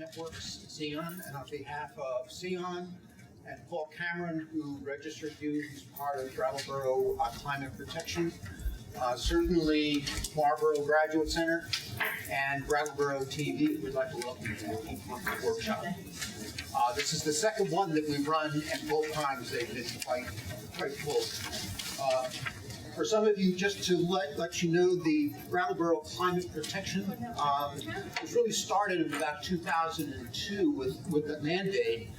Networks, SEON, and on behalf of SEON and Paul Cameron, who registered you, who's part of Brattleboro Climate Protection, certainly Marlboro Graduate Center, and Brattleboro TV, we'd like to welcome you to the heat pump workshop. This is the second one that we've run, and both times they've been quite full. For some of you, just to let you know, the Brattleboro Climate Protection was really started in about 2002 with the mandate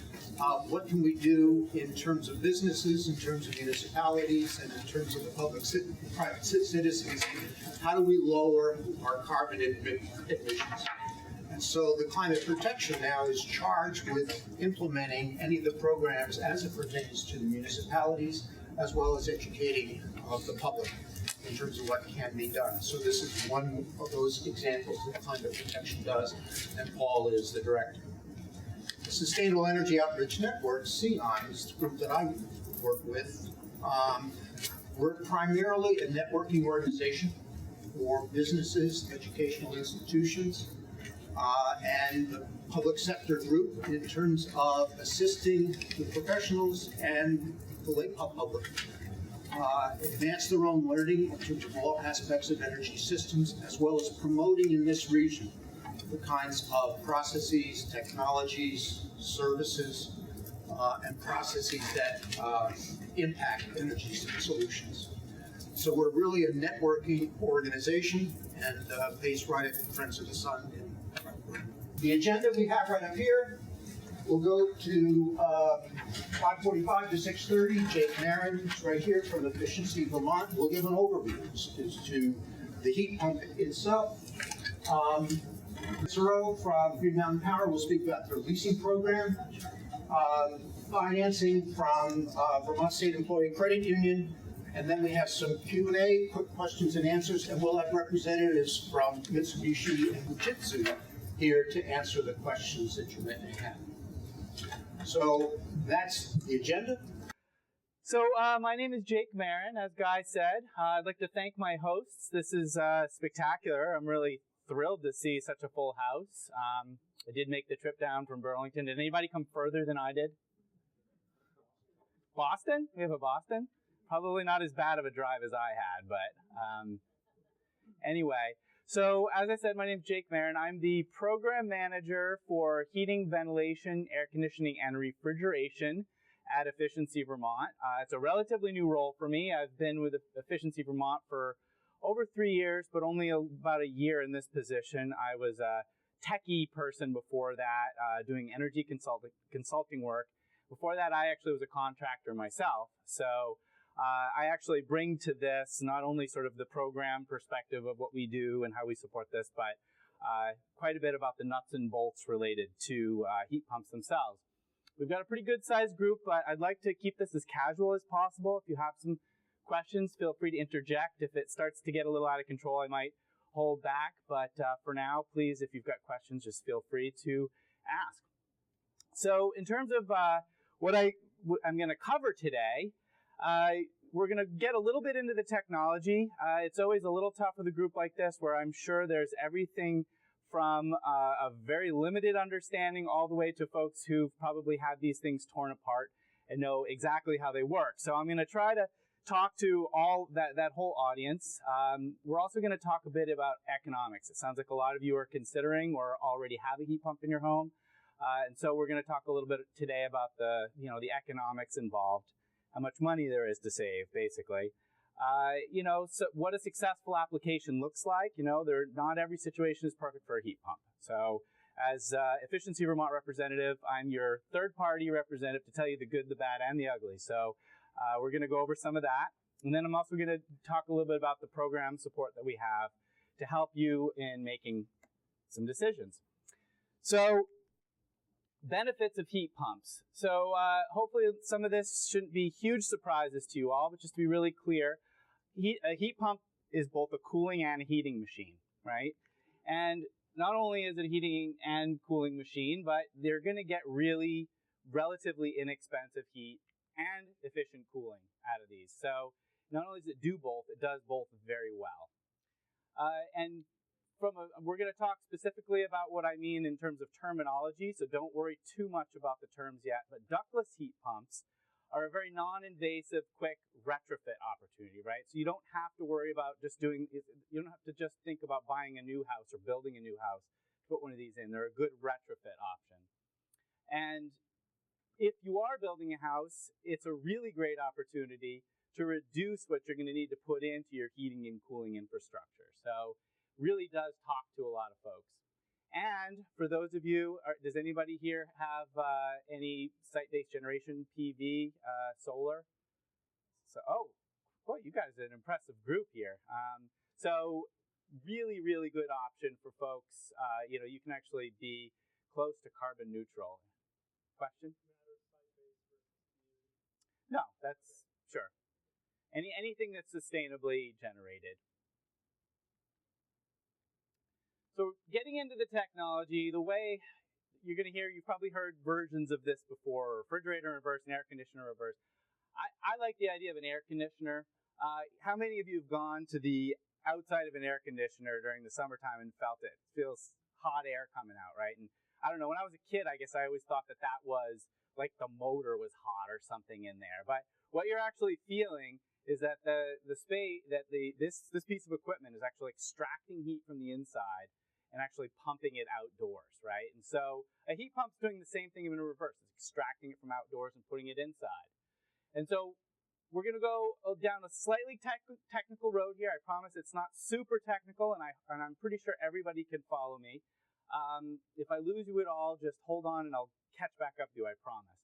of what can we do in terms of businesses, in terms of municipalities, and in terms of the private citizens. How do we lower our carbon emissions? And so the climate protection now is charged with implementing any of the programs as it pertains to the municipalities, as well as educating the public in terms of what can be done. So this is one of those examples that climate protection does, and Paul is the director. The Sustainable Energy Outreach Network, SEON, is the group that I work with. We're primarily a networking organization for businesses, educational institutions, and the public sector group in terms of assisting the professionals and the lay public advance their own learning in terms of all aspects of energy systems, as well as promoting in this region the kinds of processes, technologies, services, and processes that impact energy solutions. So we're really a networking organization and based right at the Friends of the Sun in the agenda we have right up here. We'll go to 5:45 to 6:30. Jake Marin is right here from Efficiency Vermont. We'll give an overview as to the heat pump itself. Dansereau from Green Mountain Power will speak about their leasing program. Financing from Vermont State Employee Credit Union. And then we have some Q&A, quick questions and answers, and we'll have representatives from Mitsubishi and Fujitsu here to answer the questions that you may have. So that's the agenda. So my name is Jake Marin, as Guy said. I'd like to thank my hosts. This is spectacular. I'm really thrilled to see such a full house. I did make the trip down from Burlington. Did anybody come further than I did? Boston? We have a Boston? Probably not as bad of a drive as I had, but anyway. So as I said, my name is Jake Marin. I'm the program manager for heating, ventilation, air conditioning, and refrigeration at Efficiency Vermont. It's a relatively new role for me. I've been with Efficiency Vermont for over 3 years, but only about a year in this position. I was a techie person before that, doing energy consulting work. Before that, I actually was a contractor myself. So I actually bring to this not only sort of the program perspective of what we do and how we support this, but quite a bit about the nuts and bolts related to heat pumps themselves. We've got a pretty good sized group, but I'd like to keep this as casual as possible. If you have some questions, feel free to interject. If it starts to get a little out of control, I might hold back. But for now, please, if you've got questions, just feel free to ask. So in terms of what I'm going to cover today, we're going to get a little bit into the technology. It's always a little tough with a group like this where I'm sure there's everything from a very limited understanding all the way to folks who've probably had these things torn apart and know exactly how they work. So I'm going to try to talk to all that whole audience. We're also going to talk a bit about economics. It sounds like a lot of you are considering or already have a heat pump in your home. And so we're going to talk a little bit today about the economics involved, how much money there is to save, basically. So what a successful application looks like. Not every situation is perfect for a heat pump. So as Efficiency Vermont representative, I'm your third-party representative to tell you the good, the bad, and the ugly. So we're going to go over some of that. And then I'm also going to talk a little bit about the program support that we have to help you in making some decisions. So benefits of heat pumps. So hopefully some of this shouldn't be huge surprises to you all, but just to be really clear, a heat pump is both a cooling and a heating machine, right? And not only is it a heating and cooling machine, but they're going to get really relatively inexpensive heat and efficient cooling out of these. So not only does it do both, it does both very well. And we're going to talk specifically about what I mean in terms of terminology, so don't worry too much about the terms yet. But ductless heat pumps are a very non-invasive, quick retrofit opportunity, right? So you don't have to worry about you don't have to just think about buying a new house or building a new house to put one of these in. They're a good retrofit option. And if you are building a house, it's a really great opportunity to reduce what you're going to need to put into your heating and cooling infrastructure. So really does talk to a lot of folks. And for those of you, does anybody here have any site-based generation, PV, solar? So, boy, you guys are an impressive group here. So really, really good option for folks. You can actually be close to carbon neutral. Question? No, that's sure. Anything that's sustainably generated. So getting into the technology, the way you're going to hear, you've probably heard versions of this before, refrigerator in reverse and air conditioner in reverse. I like the idea of an air conditioner. How many of you have gone to the outside of an air conditioner during the summertime and felt it? It feels hot air coming out, right? And I don't know, when I was a kid, I guess I always thought that was like the motor was hot or something in there. But what you're actually feeling is that this piece of equipment is actually extracting heat from the inside and actually pumping it outdoors, right? And so a heat pump's doing the same thing in reverse. It's extracting it from outdoors and putting it inside. And so we're going to go down a slightly technical road here. I promise it's not super technical, and I'm pretty sure everybody can follow me. If I lose you at all, just hold on and I'll catch back up to you, I promise.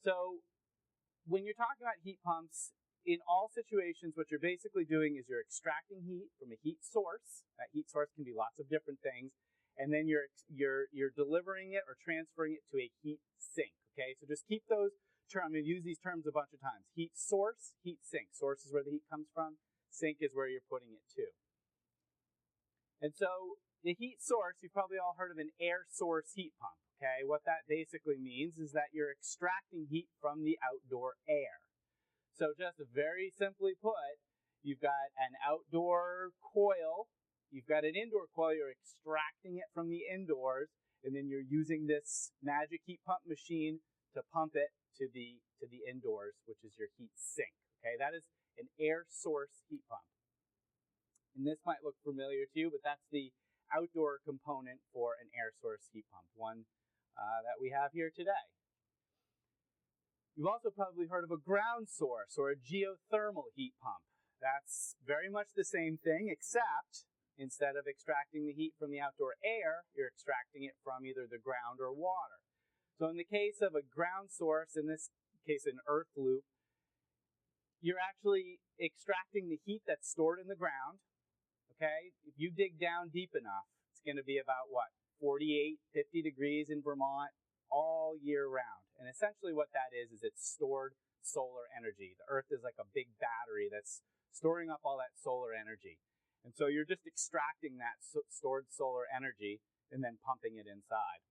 So when you're talking about heat pumps, in all situations, what you're basically doing is you're extracting heat from a heat source. That heat source can be lots of different things. And then you're delivering it or transferring it to a heat sink, okay? So just keep those terms. I'm going to use these terms a bunch of times. Heat source, heat sink. Source is where the heat comes from. Sink is where you're putting it to. And so the heat source, you've probably all heard of an air source heat pump, okay? What that basically means is that you're extracting heat from the outdoor air. So just very simply put, you've got an outdoor coil, you've got an indoor coil, you're extracting it from the indoors, and then you're using this magic heat pump machine to pump it to the indoors, which is your heat sink. Okay, that is an air source heat pump. And this might look familiar to you, but that's the outdoor component for an air source heat pump, one that we have here today. You've also probably heard of a ground source or a geothermal heat pump. That's very much the same thing, except instead of extracting the heat from the outdoor air, you're extracting it from either the ground or water. So in the case of a ground source, in this case an earth loop, you're actually extracting the heat that's stored in the ground. Okay, if you dig down deep enough, it's going to be about 48, 50 degrees in Vermont all year round. And essentially what that is it's stored solar energy. The earth is like a big battery that's storing up all that solar energy. And so you're just extracting that stored solar energy and then pumping it inside.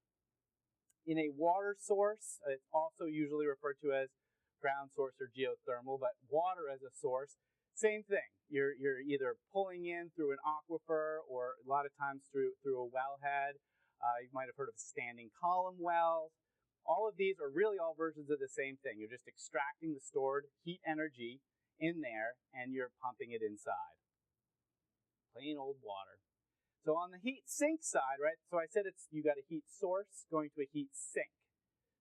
In a water source, it's also usually referred to as ground source or geothermal, but water as a source, same thing. You're either pulling in through an aquifer or a lot of times through a wellhead. You might have heard of standing column wells. All of these are really all versions of the same thing. You're just extracting the stored heat energy in there and you're pumping it inside. Plain old water. So on the heat sink side, right, so I said you got a heat source going to a heat sink.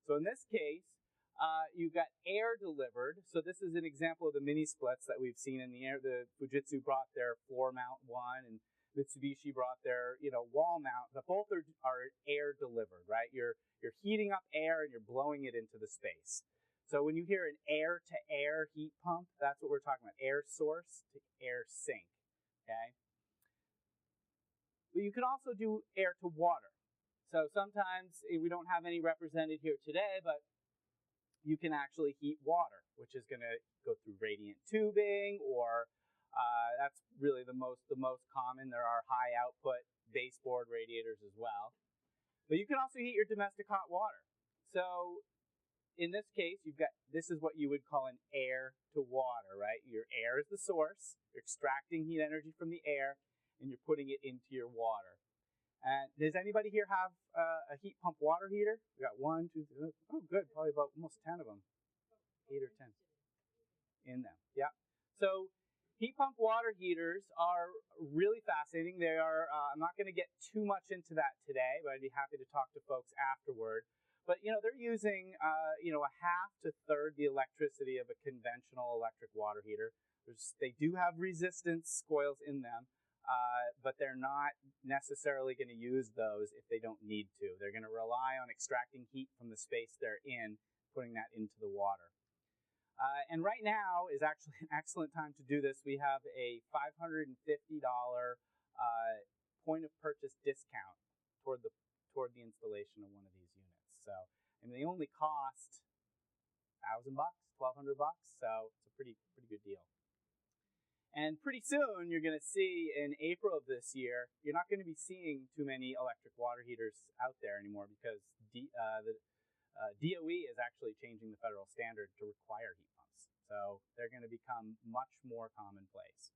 So in this case, you've got air delivered. So this is an example of the mini splits that we've seen in the air. The Fujitsu brought their floor mount one, and Mitsubishi brought their wall mount. But both are air delivered, right? You're heating up air and you're blowing it into the space. So when you hear an air-to-air heat pump, that's what we're talking about, air source to air sink, okay? But you can also do air to water. So sometimes we don't have any represented here today, but you can actually heat water, which is going to go through radiant tubing, or that's really the most common. There are high output baseboard radiators as well. But you can also heat your domestic hot water. So in this case, this is what you would call an air to water, right? Your air is the source. You're extracting heat energy from the air, and you're putting it into your water. And does anybody here have a heat pump water heater? We got 1, 2, 3. Oh, good. Probably about almost 10 of them. 8 or 10 in them. Yeah. So heat pump water heaters are really fascinating. They are. I'm not going to get too much into that today, but I'd be happy to talk to folks afterward. But they're using a half to third the electricity of a conventional electric water heater. They do have resistance coils in them, but they're not necessarily going to use those if they don't need to. They're going to rely on extracting heat from the space they're in, putting that into the water. And right now is actually an excellent time to do this. We have a $550 point of purchase discount toward the installation of one of these units. So, they only cost $1,000, $1,200, so it's a pretty good deal. And pretty soon, you're going to see in April of this year, you're not going to be seeing too many electric water heaters out there anymore because the DOE is actually changing the federal standard to require heat pumps. So they're going to become much more commonplace.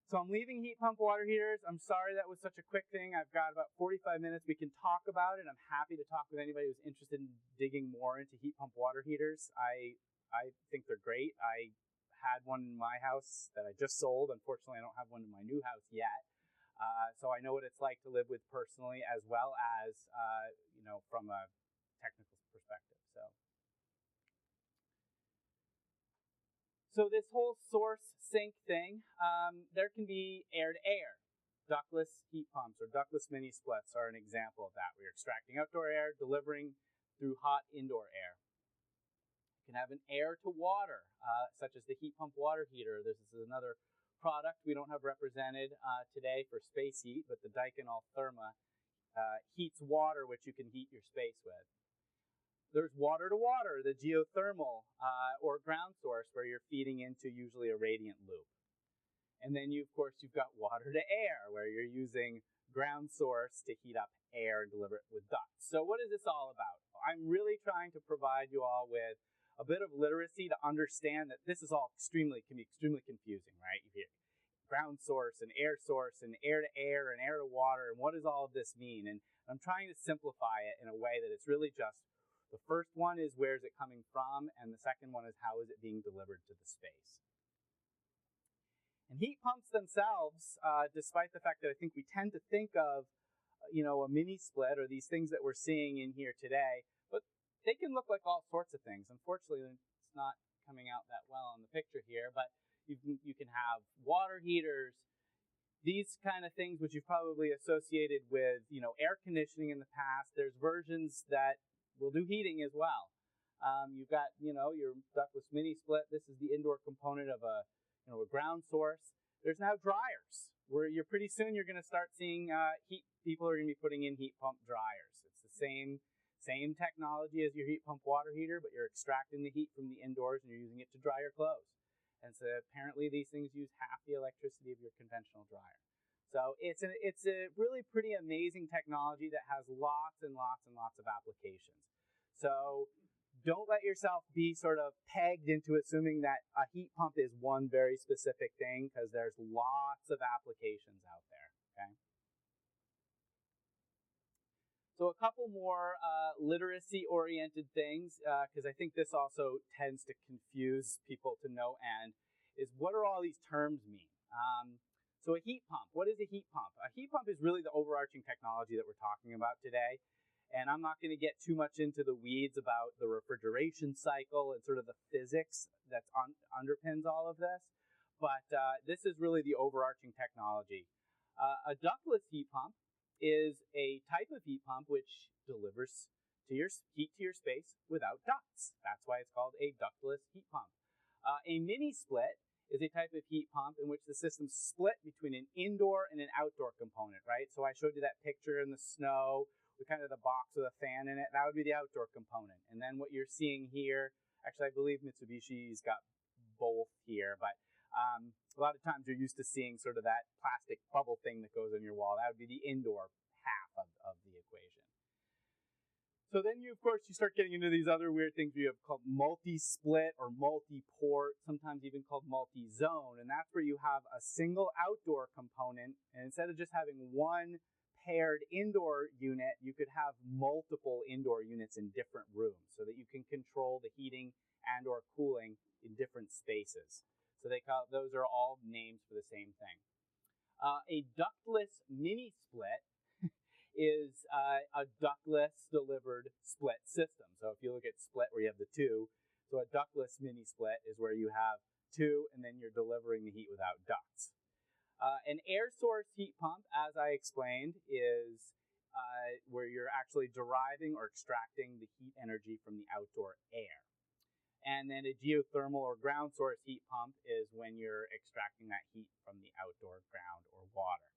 So I'm leaving heat pump water heaters. I'm sorry that was such a quick thing. I've got about 45 minutes. We can talk about it. I'm happy to talk with anybody who's interested in digging more into heat pump water heaters. I think they're great. I had one in my house that I just sold. Unfortunately, I don't have one in my new house yet. So I know what it's like to live with personally, as well as from a technical perspective. So this whole source sink thing, there can be air-to-air. Ductless heat pumps or ductless mini splits are an example of that. We're extracting outdoor air, delivering through hot indoor air. You can have an air-to-water, such as the heat pump water heater. This is another product we don't have represented today for space heat, but the Daikin Altherma heats water, which you can heat your space with. There's water-to-water, the geothermal or ground source, where you're feeding into usually a radiant loop. And then, of course, you've got water-to-air, where you're using ground source to heat up air and deliver it with ducts. So what is this all about? I'm really trying to provide you all with a bit of literacy to understand that this is all can be extremely confusing, right? You hear ground source and air to air and air to water, and what does all of this mean? And I'm trying to simplify it in a way that it's really just the first one is where is it coming from, and the second one is how is it being delivered to the space. And heat pumps themselves, despite the fact that I think we tend to think of, a mini split or these things that we're seeing in here today, but they can look like all sorts of things. Unfortunately, it's not coming out that well in the picture here, but you can have water heaters, these kind of things which you've probably associated with, air conditioning in the past. There's versions that will do heating as well. You've got, your ductless mini split. This is the indoor component of a ground source. There's now dryers, where pretty soon you're going to start seeing people are going to be putting in heat pump dryers. It's the same technology as your heat pump water heater, but you're extracting the heat from the indoors and you're using it to dry your clothes. And so apparently these things use half the electricity of your conventional dryer. So it's a really pretty amazing technology that has lots and lots and lots of applications. So don't let yourself be sort of pegged into assuming that a heat pump is one very specific thing, because there's lots of applications out there, okay? So a couple more literacy-oriented things, because I think this also tends to confuse people to no end, is what do all these terms mean? So a heat pump, what is a heat pump? A heat pump is really the overarching technology that we're talking about today. And I'm not going to get too much into the weeds about the refrigeration cycle and sort of the physics that underpins all of this. But this is really the overarching technology. A ductless heat pump is a type of heat pump which delivers heat to your space without ducts. That's why it's called a ductless heat pump. A mini split is a type of heat pump in which the system's split between an indoor and an outdoor component, right? So I showed you that picture in the snow with kind of the box with a fan in it. That would be the outdoor component. And then what you're seeing here, actually I believe Mitsubishi's got both here, but a lot of times you're used to seeing sort of that plastic bubble thing that goes on your wall. That would be the indoor half of the equation. So then you, of course, you start getting into these other weird things you have called multi-split or multi-port, sometimes even called multi-zone. And that's where you have a single outdoor component. And instead of just having one paired indoor unit, you could have multiple indoor units in different rooms so that you can control the heating and or cooling in different spaces. So those are all names for the same thing. A ductless mini split is a ductless delivered split system. So if you look at split where you have the two, so a ductless mini split is where you have two and then you're delivering the heat without ducts. An air source heat pump, as I explained, is where you're actually deriving or extracting the heat energy from the outdoor air. And then a geothermal or ground source heat pump is when you're extracting that heat from the outdoor ground or water.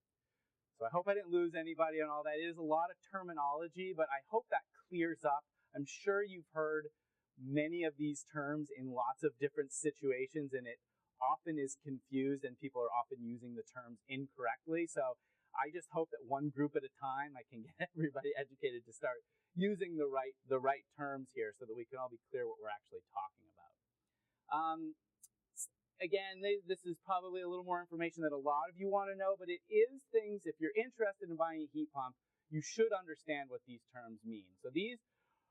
So I hope I didn't lose anybody on all that. It is a lot of terminology, but I hope that clears up. I'm sure you've heard many of these terms in lots of different situations, and it often is confused, and people are often using the terms incorrectly. So I just hope that one group at a time, I can get everybody educated to start using the right terms here so that we can all be clear what we're actually talking about. Again, this is probably a little more information that a lot of you want to know, but it is things, if you're interested in buying a heat pump, you should understand what these terms mean. So these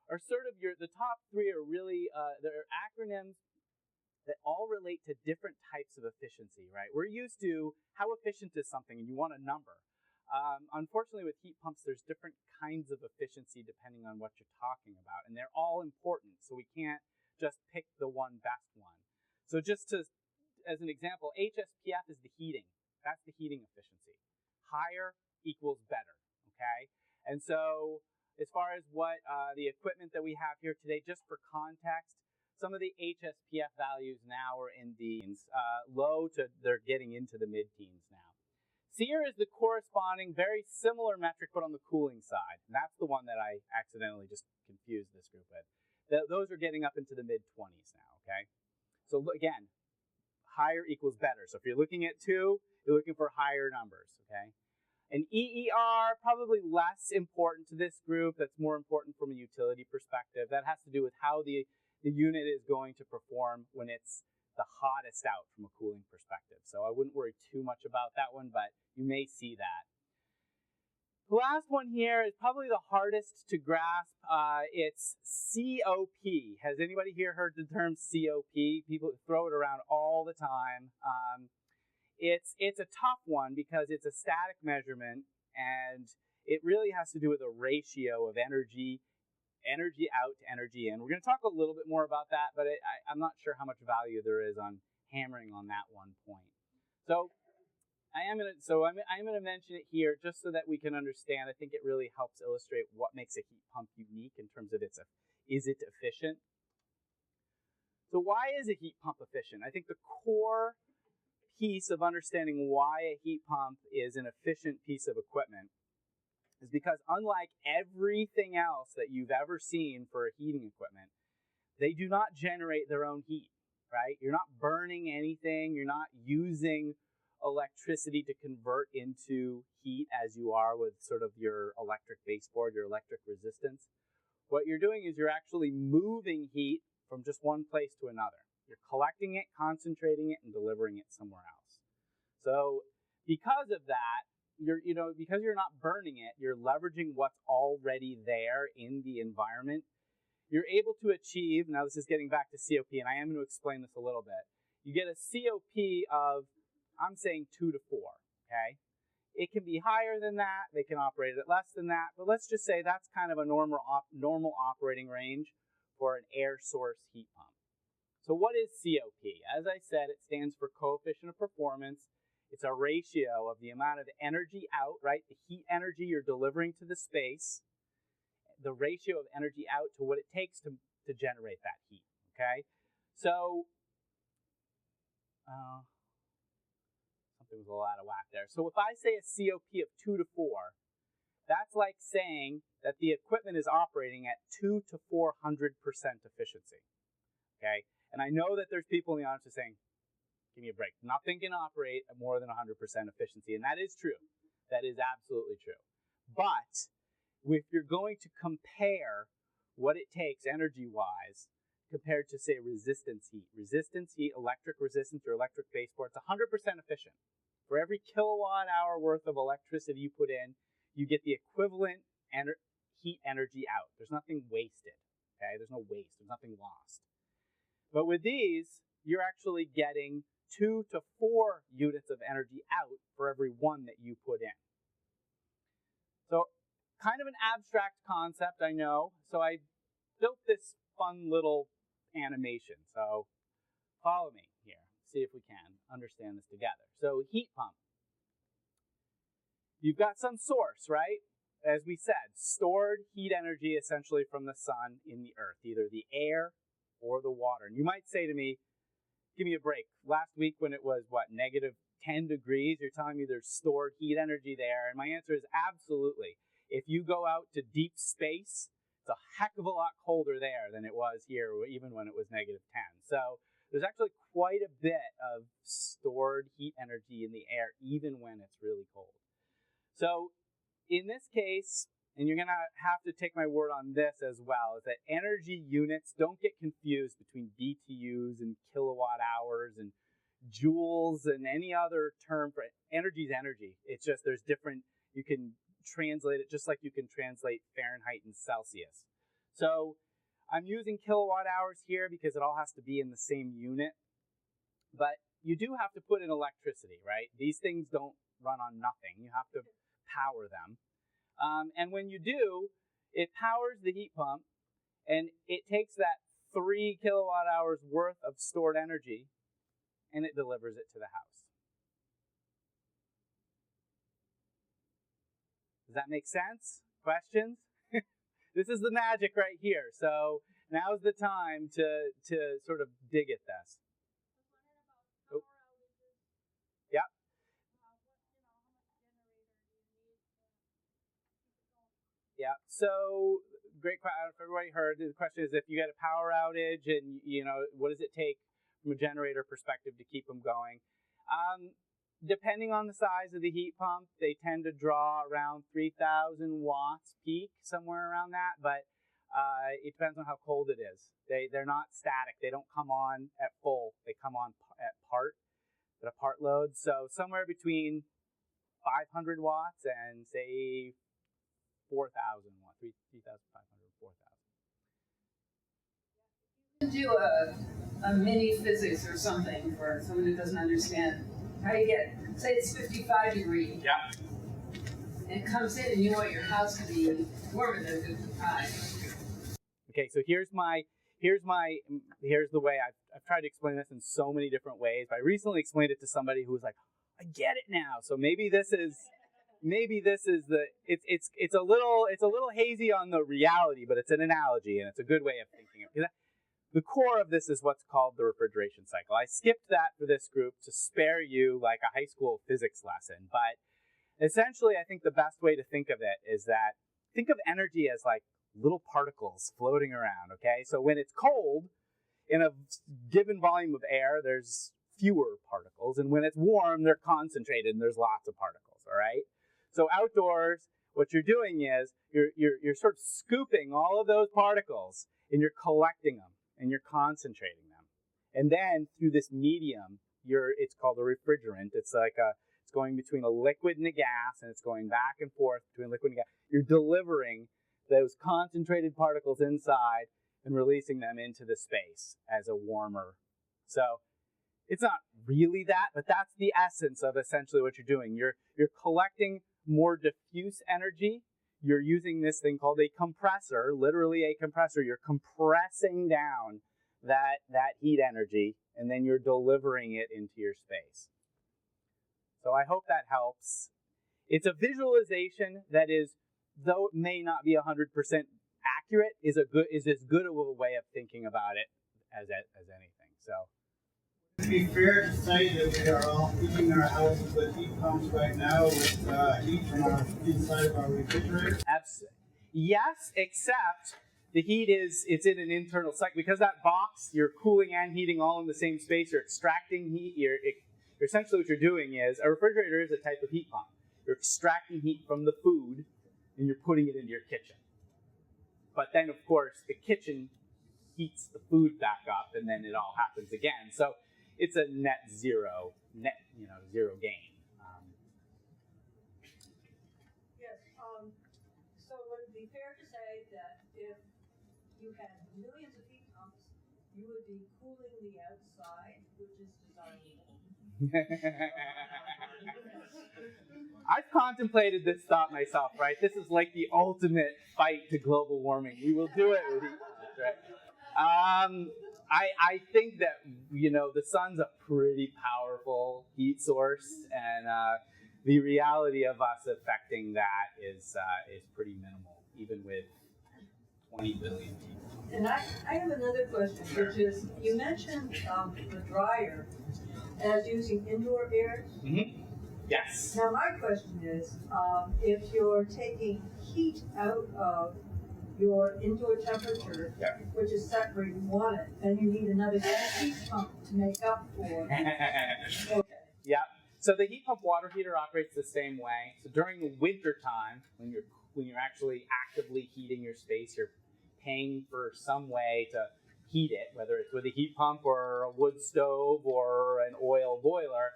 are sort of the top three are really, they're acronyms that all relate to different types of efficiency, right? We're used to how efficient is something, and you want a number. Unfortunately, with heat pumps, there's different kinds of efficiency depending on what you're talking about, and they're all important, so we can't just pick the one best one. So just as an example, HSPF is the heating. That's the heating efficiency. Higher equals better, okay? And so as far as what the equipment that we have here today, just for context, some of the HSPF values now are in the low to they're getting into the mid-teens now. SEER is the corresponding, very similar metric, but on the cooling side. And that's the one that I accidentally just confused this group with. Those are getting up into the mid-20s now, okay? So again, higher equals better. So if you're looking at 2, you're looking for higher numbers, okay? And EER, probably less important to this group. That's more important from a utility perspective. That has to do with how the unit is going to perform when it's the hottest out from a cooling perspective. So I wouldn't worry too much about that one, but you may see that. The last one here is probably the hardest to grasp. It's COP. Has anybody here heard the term COP? People throw it around all the time. It's a tough one because it's a static measurement, and it really has to do with a ratio of energy out to energy in. We're going to talk a little bit more about that, but I'm not sure how much value there is on hammering on that one point. So I'm going to mention it here just so that we can understand. I think it really helps illustrate what makes a heat pump unique in terms of is it efficient? So why is a heat pump efficient? I think the core piece of understanding why a heat pump is an efficient piece of equipment is because unlike everything else that you've ever seen for heating equipment, they do not generate their own heat, right? You're not burning anything. You're not using electricity to convert into heat as you are with sort of your electric baseboard, your electric resistance. What you're doing is you're actually moving heat from just one place to another. You're collecting it, concentrating it, and delivering it somewhere else. So because of that, because you're not burning it, you're leveraging what's already there in the environment. You're able to achieve, now this is getting back to COP, and I am going to explain this a little bit. You get a COP of, I'm saying 2 to 4, okay? It can be higher than that. They can operate at less than that, but let's just say that's kind of a normal operating range for an air source heat pump. So what is COP? As I said, it stands for coefficient of performance. It's a ratio of the amount of energy out, right? The heat energy you're delivering to the space, the ratio of energy out to what it takes to generate that heat, okay? So, something was a little out of whack there. So if I say a COP of 2 to 4, that's like saying that the equipment is operating at 200 to 400% efficiency, okay? And I know that there's people in the audience who are saying, give me a break. Nothing can operate at more than 100% efficiency, and that is true. That is absolutely true. But if you're going to compare what it takes energy-wise compared to, say, resistance heat. Resistance heat, electric resistance or electric baseboard, it's 100% efficient. For every kilowatt hour worth of electricity you put in, you get the equivalent heat energy out. There's nothing wasted, okay? There's no waste, there's nothing lost. But with these, you're actually getting 2 to 4 units of energy out for every one that you put in. So kind of an abstract concept, I know. So I built this fun little animation. So follow me here. See if we can understand this together. So heat pump. You've got some source, right? As we said, stored heat energy essentially from the sun in the earth, either the air or the water. And you might say to me, give me a break. Last week when it was, what, negative 10 degrees, you're telling me there's stored heat energy there. And my answer is absolutely. If you go out to deep space, it's a heck of a lot colder there than it was here, even when it was negative 10. So there's actually quite a bit of stored heat energy in the air, even when it's really cold. So in this case, and you're going to have to take my word on this as well, is that energy units, don't get confused between BTUs and kilowatt hours and joules and any other term for energy is energy. It's just there's different, you can translate it just like you can translate Fahrenheit and Celsius. So I'm using kilowatt hours here because it all has to be in the same unit. But you do have to put in electricity, right? These things don't run on nothing. You have to power them. And when you do, it powers the heat pump, and it takes that 3 kilowatt hours worth of stored energy, and it delivers it to the house. Does that make sense? Questions? This is the magic right here. So now's the time to sort of dig at this. Oh. Yeah. Yeah, so great question. I don't know if everybody heard. The question is, if you get a power outage and, what does it take from a generator perspective to keep them going? Depending on the size of the heat pump, they tend to draw around 3,000 watts peak, somewhere around that, but it depends on how cold it is. They're not static. They don't come on at full. They come on at a part load. So somewhere between 500 watts and, say, 4,000 watts, 3,500, 4,000. Do a mini physics or something for someone who doesn't understand how you get, say it's 55 degrees. Yeah. And it comes in and you want your house to be warmer than 55. Okay, so here's the way I've tried to explain this in so many different ways. But I recently explained it to somebody who was like, I get it now. So maybe this is it's a little hazy on the reality, but it's an analogy and it's a good way of thinking of it. The core of this is what's called the refrigeration cycle. I skipped that for this group to spare you like a high school physics lesson, but essentially I think the best way to think of it is that think of energy as like little particles floating around, okay? So when it's cold, in a given volume of air, there's fewer particles, and when it's warm, they're concentrated and there's lots of particles, all right? So outdoors, what you're doing is you're sort of scooping all of those particles and you're collecting them and you're concentrating them. And then through this medium, it's called a refrigerant. It's going between a liquid and a gas, and it's going back and forth between liquid and gas. You're delivering those concentrated particles inside and releasing them into the space as a warmer. So it's not really that, but that's the essence of essentially what you're doing. You're collecting more diffuse energy. You're using this thing called a compressor, literally a compressor. You're compressing down that heat energy, and then you're delivering it into your space. So I hope that helps. It's a visualization that is, though it may not be 100% accurate, is as good of a way of thinking about it as anything. So. Would it be fair to say that we are all heating our houses with heat pumps right now with heat from our inside of our refrigerator? Absolutely. Yes, except the heat it's in an internal cycle. Because that box, you're cooling and heating all in the same space, you're extracting heat. Essentially what you're doing is, a refrigerator is a type of heat pump. You're extracting heat from the food and you're putting it into your kitchen. but then, of course, the kitchen heats the food back up, and then it all happens again. So it's a zero gain. Yes, so would it be fair to say that if you had millions of heat pumps, you would be cooling the outside, which is desirable? I've contemplated this thought myself, right? This is like the ultimate fight to global warming. We will do it with heat pumps, right? I think that, the sun's a pretty powerful heat source, and the reality of us affecting that is pretty minimal, even with 20 billion people. And I have another question, which is, you mentioned the dryer as using indoor air. Mm-hmm. Yes. Now my question is, if you're taking heat out of your indoor temperature, Yeah. which is set where you want it, then you need another heat pump to make up for it. Okay. Yeah. So the heat pump water heater operates the same way. So during the winter time, when you're actually actively heating your space, you're paying for some way to heat it, whether it's with a heat pump or a wood stove or an oil boiler.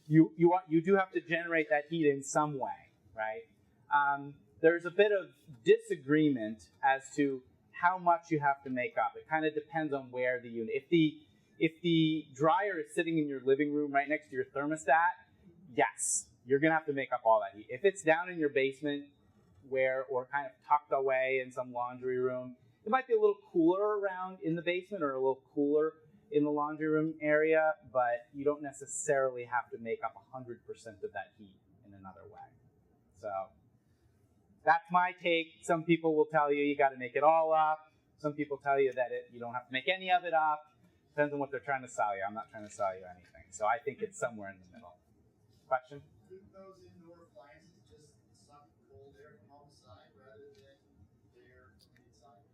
You do have to generate that heat in some way, right? There's a bit of disagreement as to how much you have to make up. It kind of depends on where the unit. If the dryer is sitting in your living room right next to your thermostat, yes, you're gonna have to make up all that heat. If it's down in your basement, or kind of tucked away in some laundry room, it might be a little cooler around in the basement or a little cooler in the laundry room area, but you don't necessarily have to make up 100% of that heat in another way. So that's my take. Some people will tell you got to make it all up. Some people tell you that you don't have to make any of it up. Depends on what they're trying to sell you. I'm not trying to sell you anything. So I think it's somewhere in the middle. Question? Couldn't those indoor appliances just suck cold air from outside rather than air from inside?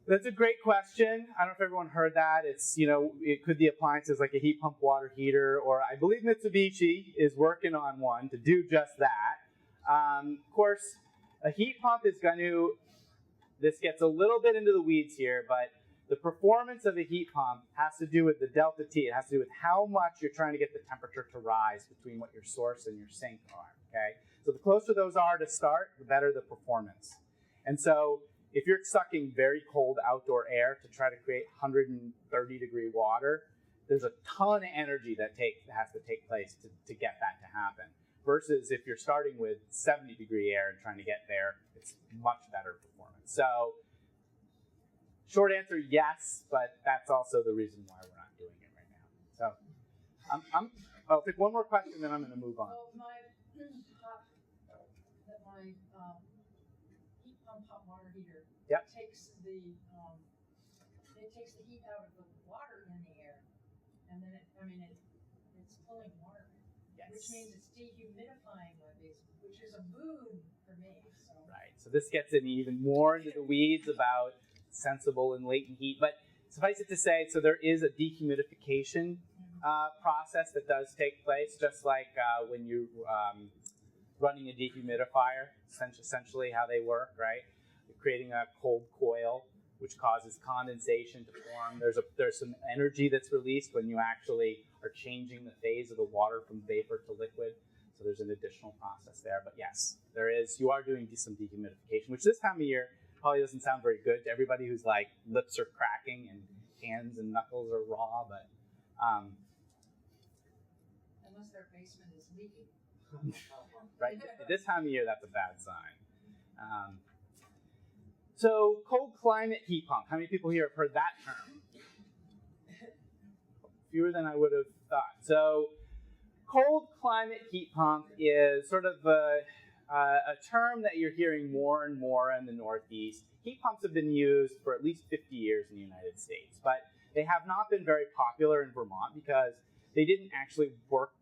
That's a great question. I don't know if everyone heard that. It's, it could be appliances like a heat pump water heater, or I believe Mitsubishi is working on one to do just that. Of course, a heat pump is going to, this gets a little bit into the weeds here, but the performance of a heat pump has to do with the delta T. It has to do with how much you're trying to get the temperature to rise between what your source and your sink are, okay? So the closer those are to start, the better the performance. And so if you're sucking very cold outdoor air to try to create 130-degree water, there's a ton of energy that has to take place to get that to happen. Versus if you're starting with 70-degree air and trying to get there, it's much better performance. So short answer, yes, but that's also the reason why we're not doing it right now. So I'll take one more question, then I'm going to move on. Well, my heat pump hot water heater takes the heat out of the water in the air, and then it's pulling water, which means it's dehumidifying my basement, which is a boon for me. So. Right. So this gets in even more into the weeds about sensible and latent heat, but suffice it to say, so there is a dehumidification process that does take place, just like when you running a dehumidifier, essentially how they work, right? You're creating a cold coil, which causes condensation to form. There's some energy that's released when you actually are changing the phase of the water from vapor to liquid. So there's an additional process there. But yes, there is. You are doing some dehumidification, which this time of year probably doesn't sound very good to everybody whose like lips are cracking and hands and knuckles are raw. But unless their basement is leaking. right, this time of year that's a bad sign. So cold climate heat pump. How many people here have heard that term? Fewer than I would have thought. So cold climate heat pump is sort of a term that you're hearing more and more in the Northeast. Heat pumps have been used for at least 50 years in the United States, but they have not been very popular in Vermont because they didn't actually work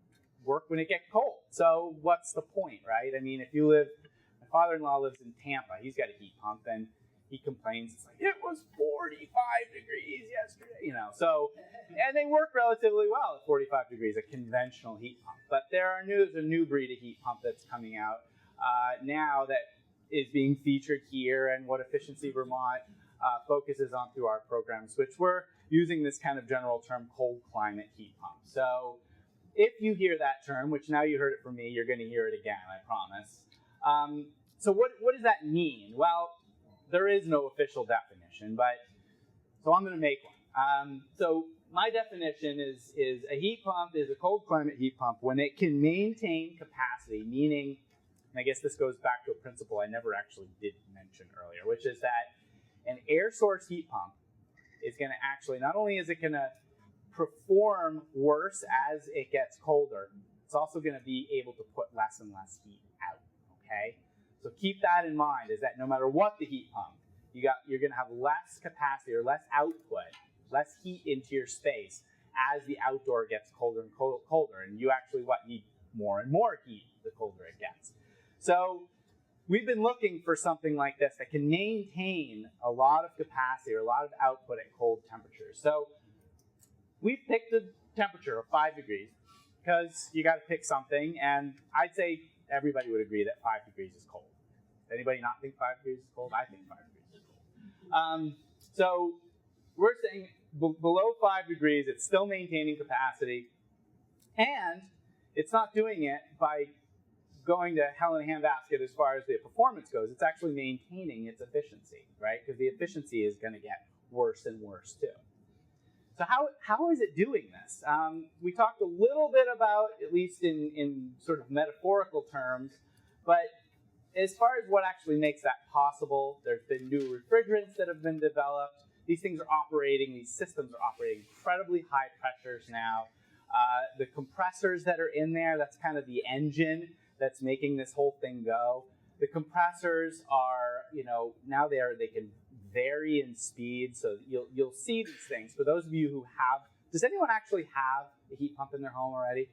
when it gets cold. So what's the point, right? I mean, if you live, my father-in-law lives in Tampa, he's got a heat pump, and he complains, it's like, it was 45 degrees yesterday, So, and they work relatively well at 45 degrees, a conventional heat pump. But there's a new breed of heat pump that's coming out now that is being featured here and what Efficiency Vermont focuses on through our programs, which we're using this kind of general term cold climate heat pump. So if you hear that term, which now you heard it from me, you're going to hear it again, I promise. So what does that mean? Well, there is no official definition, so I'm going to make one. So my definition is a heat pump is a cold climate heat pump when it can maintain capacity, meaning, and I guess this goes back to a principle I never actually did mention earlier, which is that an air source heat pump is going to actually, not only is it going to perform worse as it gets colder, it's also going to be able to put less and less heat out, okay? So keep that in mind, is that no matter what the heat pump, you're going to have less capacity or less output, less heat into your space as the outdoor gets colder and colder, and you actually need more and more heat the colder it gets. So we've been looking for something like this that can maintain a lot of capacity or a lot of output at cold temperatures. So we've picked a temperature of 5 degrees because you got to pick something, and I'd say everybody would agree that 5 degrees is cold. Anybody not think 5 degrees is cold? I think 5 degrees is cold. So we're saying below 5 degrees, it's still maintaining capacity, and it's not doing it by going to hell in a handbasket as far as the performance goes. It's actually maintaining its efficiency, right? Because the efficiency is going to get worse and worse too. So how is it doing this? We talked a little bit about, at least in sort of metaphorical terms, but as far as what actually makes that possible, there's been new refrigerants that have been developed. These things are operating, these systems are operating incredibly high pressures now. The compressors that are in there, that's kind of the engine that's making this whole thing go. The compressors are, now they can vary in speed, so you'll see these things. For those of you who have, does anyone actually have a heat pump in their home already?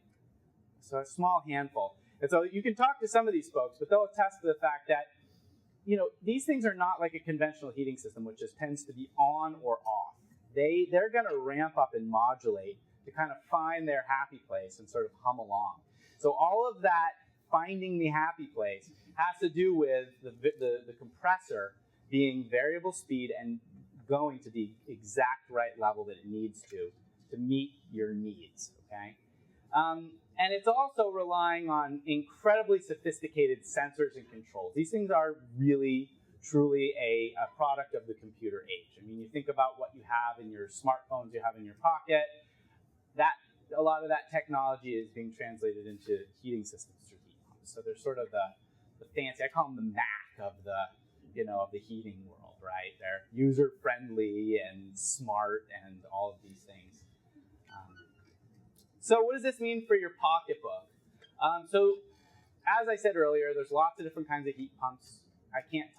So a small handful. And so you can talk to some of these folks, but they'll attest to the fact that, these things are not like a conventional heating system, which just tends to be on or off. They're going to ramp up and modulate to kind of find their happy place and sort of hum along. So all of that finding the happy place has to do with the compressor being variable speed and going to the exact right level that it needs to meet your needs, okay? And it's also relying on incredibly sophisticated sensors and controls. These things are really, truly a product of the computer age. I mean, you think about what you have in your smartphones you have in your pocket, a lot of that technology is being translated into heating systems through heat pumps. So they're sort of the fancy, I call them the Mac of the heating world, right? They're user-friendly and smart and all of these things. So what does this mean for your pocketbook? So as I said earlier, there's lots of different kinds of heat pumps. I can't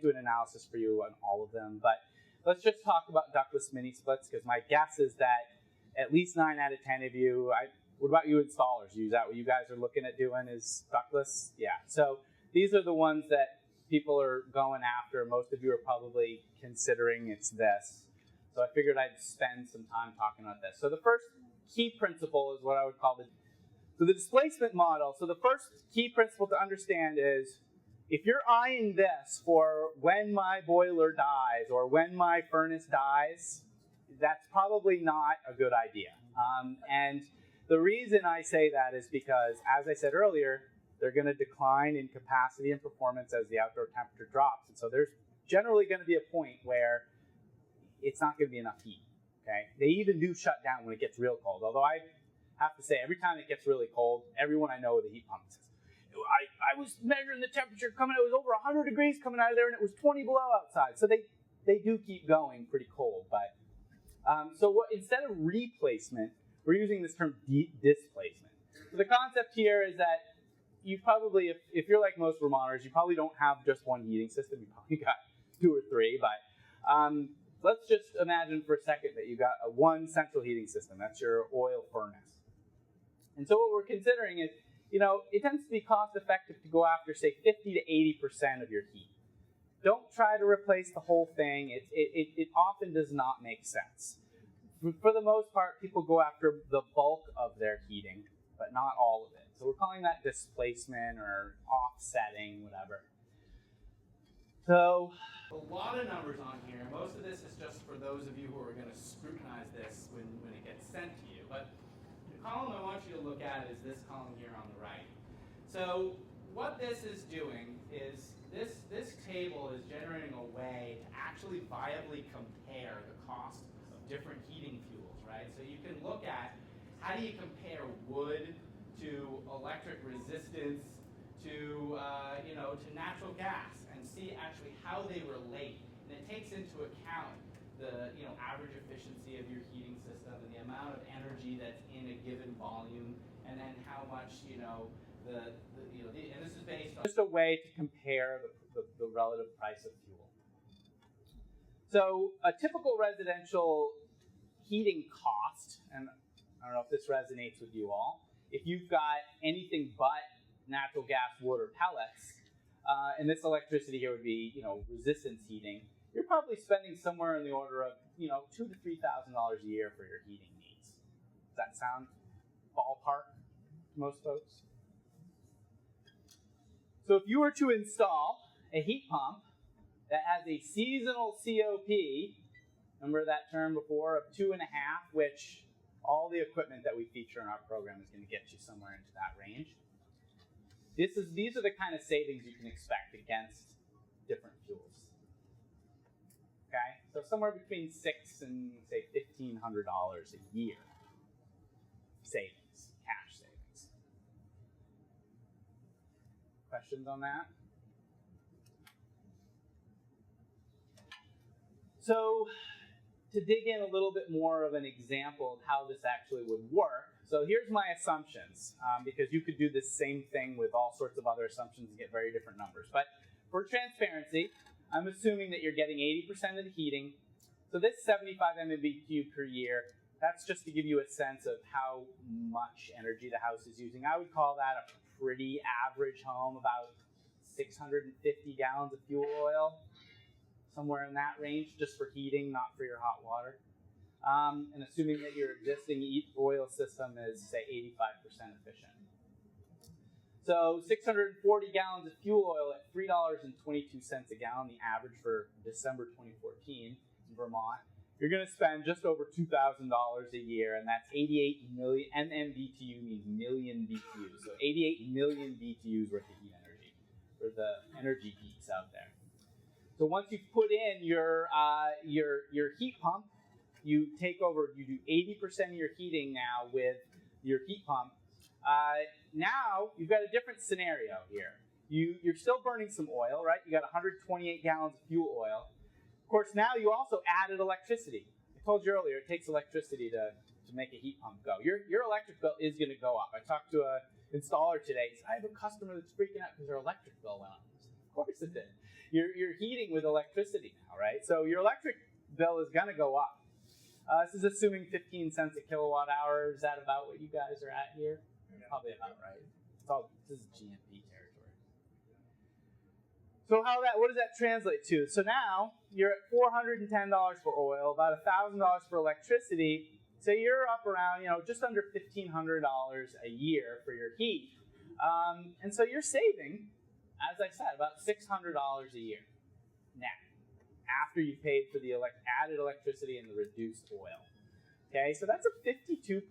do an analysis for you on all of them, but let's just talk about ductless mini splits, because my guess is that at least 9 out of 10 of you, what about you installers? Is that what you guys are looking at doing, is ductless? Yeah, so these are the ones that people are going after. Most of you are probably considering it's this. So I figured I'd spend some time talking about this. So the first key principle is what I would call the displacement model. So the first key principle to understand is, if you're eyeing this for when my boiler dies or when my furnace dies, that's probably not a good idea. And the reason I say that is because, as I said earlier, they're going to decline in capacity and performance as the outdoor temperature drops. And so there's generally going to be a point where it's not going to be enough heat. Okay? They even do shut down when it gets real cold. Although I have to say, every time it gets really cold, everyone I know with a heat pump says, I was measuring the temperature coming, it was over 100 degrees coming out of there, and it was 20 below outside. So they do keep going pretty cold. But instead of replacement, we're using this term displacement. So the concept here is that you probably, if you're like most Vermonters, you probably don't have just one heating system. You probably got 2 or 3. But let's just imagine for a second that you got one central heating system. That's your oil furnace. And so what we're considering is, it tends to be cost effective to go after, say, 50 to 80% of your heat. Don't try to replace the whole thing. It often does not make sense. For the most part, people go after the bulk of their heating, but not all of it. So we're calling that displacement or offsetting, whatever. So a lot of numbers on here. Most of this is just for those of you who are going to scrutinize this when it gets sent to you. But the column I want you to look at is this column here on the right. So what this is doing is this table is generating a way to actually viably compare the cost of different heating fuels, right? So you can look at how do you compare wood to electric resistance to to natural gas and see actually how they relate. And it takes into account the average efficiency of your heating system and the amount of energy that's in a given volume, and then how much and this is based on just a way to compare the relative price of fuel. So a typical residential heating cost, and I don't know if this resonates with you all, if you've got anything but natural gas, wood, or pellets, and this electricity here would be resistance heating, you're probably spending somewhere in the order of $2,000 to $3,000 a year for your heating needs. Does that sound ballpark to most folks? So if you were to install a heat pump that has a seasonal COP, remember that term before, of 2.5, which all the equipment that we feature in our program is going to get you somewhere into that range. These are the kind of savings you can expect against different fuels. Okay, so somewhere between $600 and say $1,500 a year savings, cash savings. Questions on that? So to dig in a little bit more of an example of how this actually would work, so here's my assumptions, because you could do the same thing with all sorts of other assumptions and get very different numbers. But for transparency, I'm assuming that you're getting 80% of the heating. So this 75 MMBtu per year, that's just to give you a sense of how much energy the house is using. I would call that a pretty average home, about 650 gallons of fuel oil, somewhere in that range, just for heating, not for your hot water. And assuming that your existing oil system is, say, 85% efficient. So 640 gallons of fuel oil at $3.22 a gallon, the average for December 2014 in Vermont. You're going to spend just over $2,000 a year, and that's 88 million, MMBtu means million BTUs, so 88 million BTUs worth of heat energy for the energy geeks out there. So once you've put in your heat pump, you do 80% of your heating now with your heat pump. Now you've got a different scenario here. You're still burning some oil, right? You got 128 gallons of fuel oil. Of course, now you also added electricity. I told you earlier, it takes electricity to make a heat pump go. Your electric bill is going to go up. I talked to an installer today. He said, I have a customer that's freaking out because their electric bill went up. Of course it did. You're heating with electricity now, right? So your electric bill is going to go up. This is assuming 15 cents a kilowatt hour. Is that about what you guys are at here? Yeah. Probably about right. This is GMP territory. So what does that translate to? So now you're at $410 for oil, about $1,000 for electricity. So you're up around, just under $1,500 a year for your heat. And so you're saving, as I said, about $600 a year net, after you paid for the added electricity and the reduced oil. Okay, so that's a 52%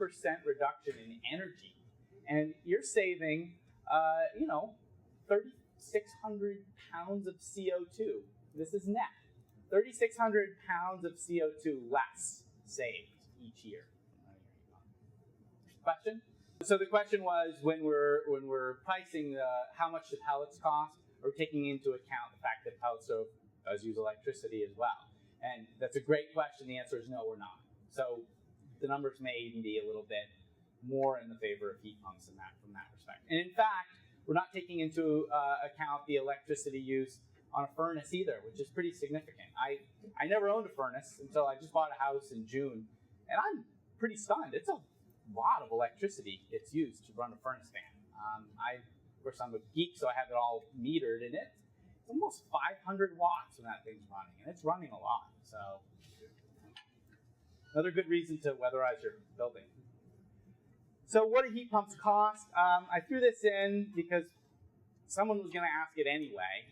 reduction in energy. And you're saving, 3,600 pounds of CO2. This is net. 3,600 pounds of CO2 less saved each year. Question? So the question was, when we're pricing how much the pellets cost, we're taking into account the fact that pellet stove does use electricity as well. And that's a great question. The answer is no, we're not. So the numbers may even be a little bit more in the favor of heat pumps from that respect. And in fact, we're not taking into account the electricity use on a furnace either, which is pretty significant. I never owned a furnace until I just bought a house in June, and I'm pretty stunned. It's a lot of electricity it's used to run a furnace fan. Of course, I'm a geek, so I have it all metered, and it's almost 500 watts when that thing's running, and it's running a lot. So another good reason to weatherize your building. So what do heat pumps cost? I threw this in because someone was going to ask it anyway.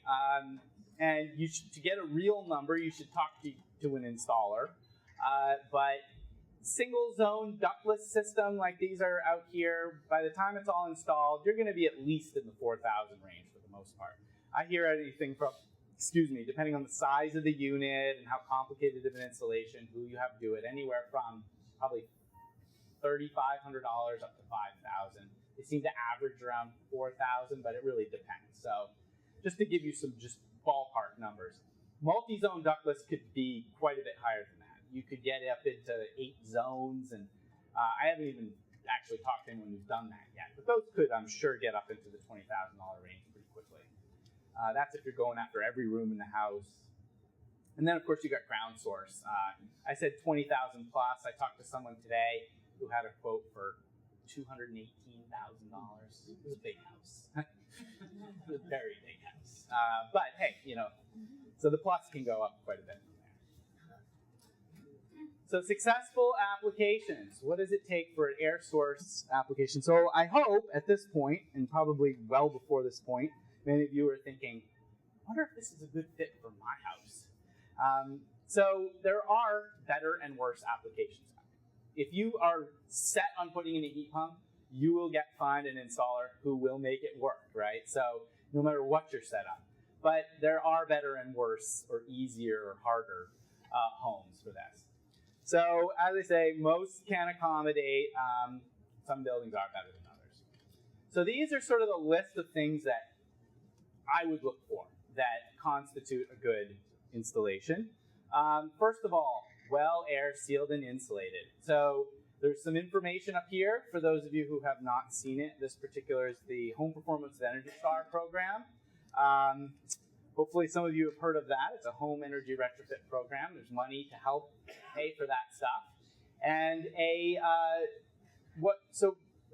And to get a real number, you should talk to an installer. But single zone ductless system like these are out here, by the time it's all installed, you're going to be at least in the 4,000 range for the most part. I hear anything from, depending on the size of the unit and how complicated of an installation, who you have to do it, anywhere from probably $3,500 up to $5,000. They seem to average around $4,000, but it really depends. So just to give you some just ballpark numbers, multi-zone ductless could be quite a bit higher than that. You could get up into 8 zones, and I haven't even actually talked to anyone who's done that yet. But those could, I'm sure, get up into the $20,000 range pretty quickly. That's if you're going after every room in the house. And then, of course, you got ground source. I said 20,000 plus. I talked to someone today who had a quote for $218,000. It was a big house. It was a very big house. But hey, so the plus can go up quite a bit from there. So successful applications. What does it take for an air source application? So I hope at this point, and probably well before this point, many of you are thinking, I wonder if this is a good fit for my house. So there are better and worse applications. If you are set on putting in a heat pump, you will find an installer who will make it work, right? So no matter what your setup. But there are better and worse, or easier or harder homes for this. So as I say, most can accommodate. Some buildings are better than others. So these are sort of the list of things that I would look for that constitute a good installation. First of all, well air sealed and insulated. So there's some information up here for those of you who have not seen it. This particular is the Home Performance with Energy Star program. Hopefully some of you have heard of that. It's a home energy retrofit program. There's money to help pay for that stuff. And a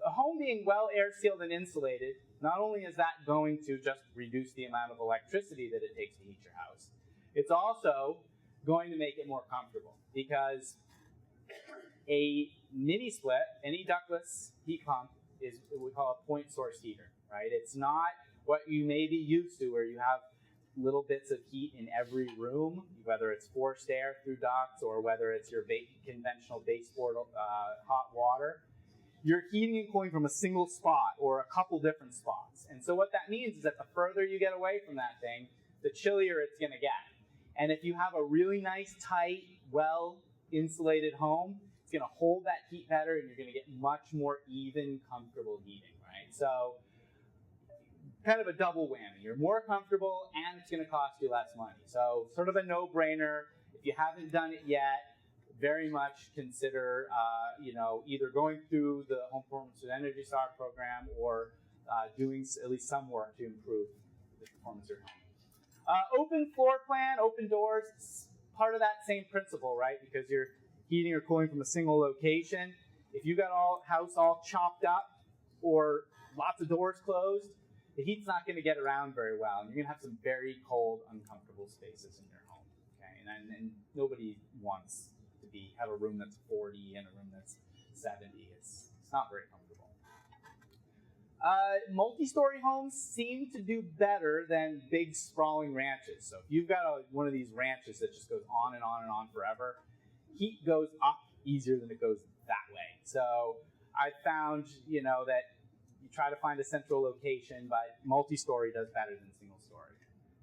home being well air sealed and insulated, not only is that going to just reduce the amount of electricity that it takes to heat your house, it's also going to make it more comfortable, because a mini split, any ductless heat pump, is what we call a point source heater, right? It's not what you may be used to, where you have little bits of heat in every room, whether it's forced air through ducts or whether it's your conventional baseboard hot water. You're heating and cooling from a single spot or a couple different spots. And so what that means is that the further you get away from that thing, the chillier it's going to get. And if you have a really nice, tight, well-insulated home, it's going to hold that heat better, and you're going to get much more even, comfortable heating, right? So kind of a double whammy. You're more comfortable, and it's going to cost you less money. So sort of a no-brainer. If you haven't done it yet, very much consider either going through the Home Performance with Energy Star program or doing at least some work to improve the performance of your home. Open floor plan, open doors, it's part of that same principle, right? Because you're heating or cooling from a single location. If you got house all chopped up or lots of doors closed, the heat's not going to get around very well, and you're going to have some very cold, uncomfortable spaces in your home. Okay, and nobody wants to have a room that's 40 and a room that's 70. It's not very comfortable. Multi-story homes seem to do better than big sprawling ranches. So if you've got one of these ranches that just goes on and on and on forever, heat goes up easier than it goes that way. So I found, that you try to find a central location, but multi-story does better than single story.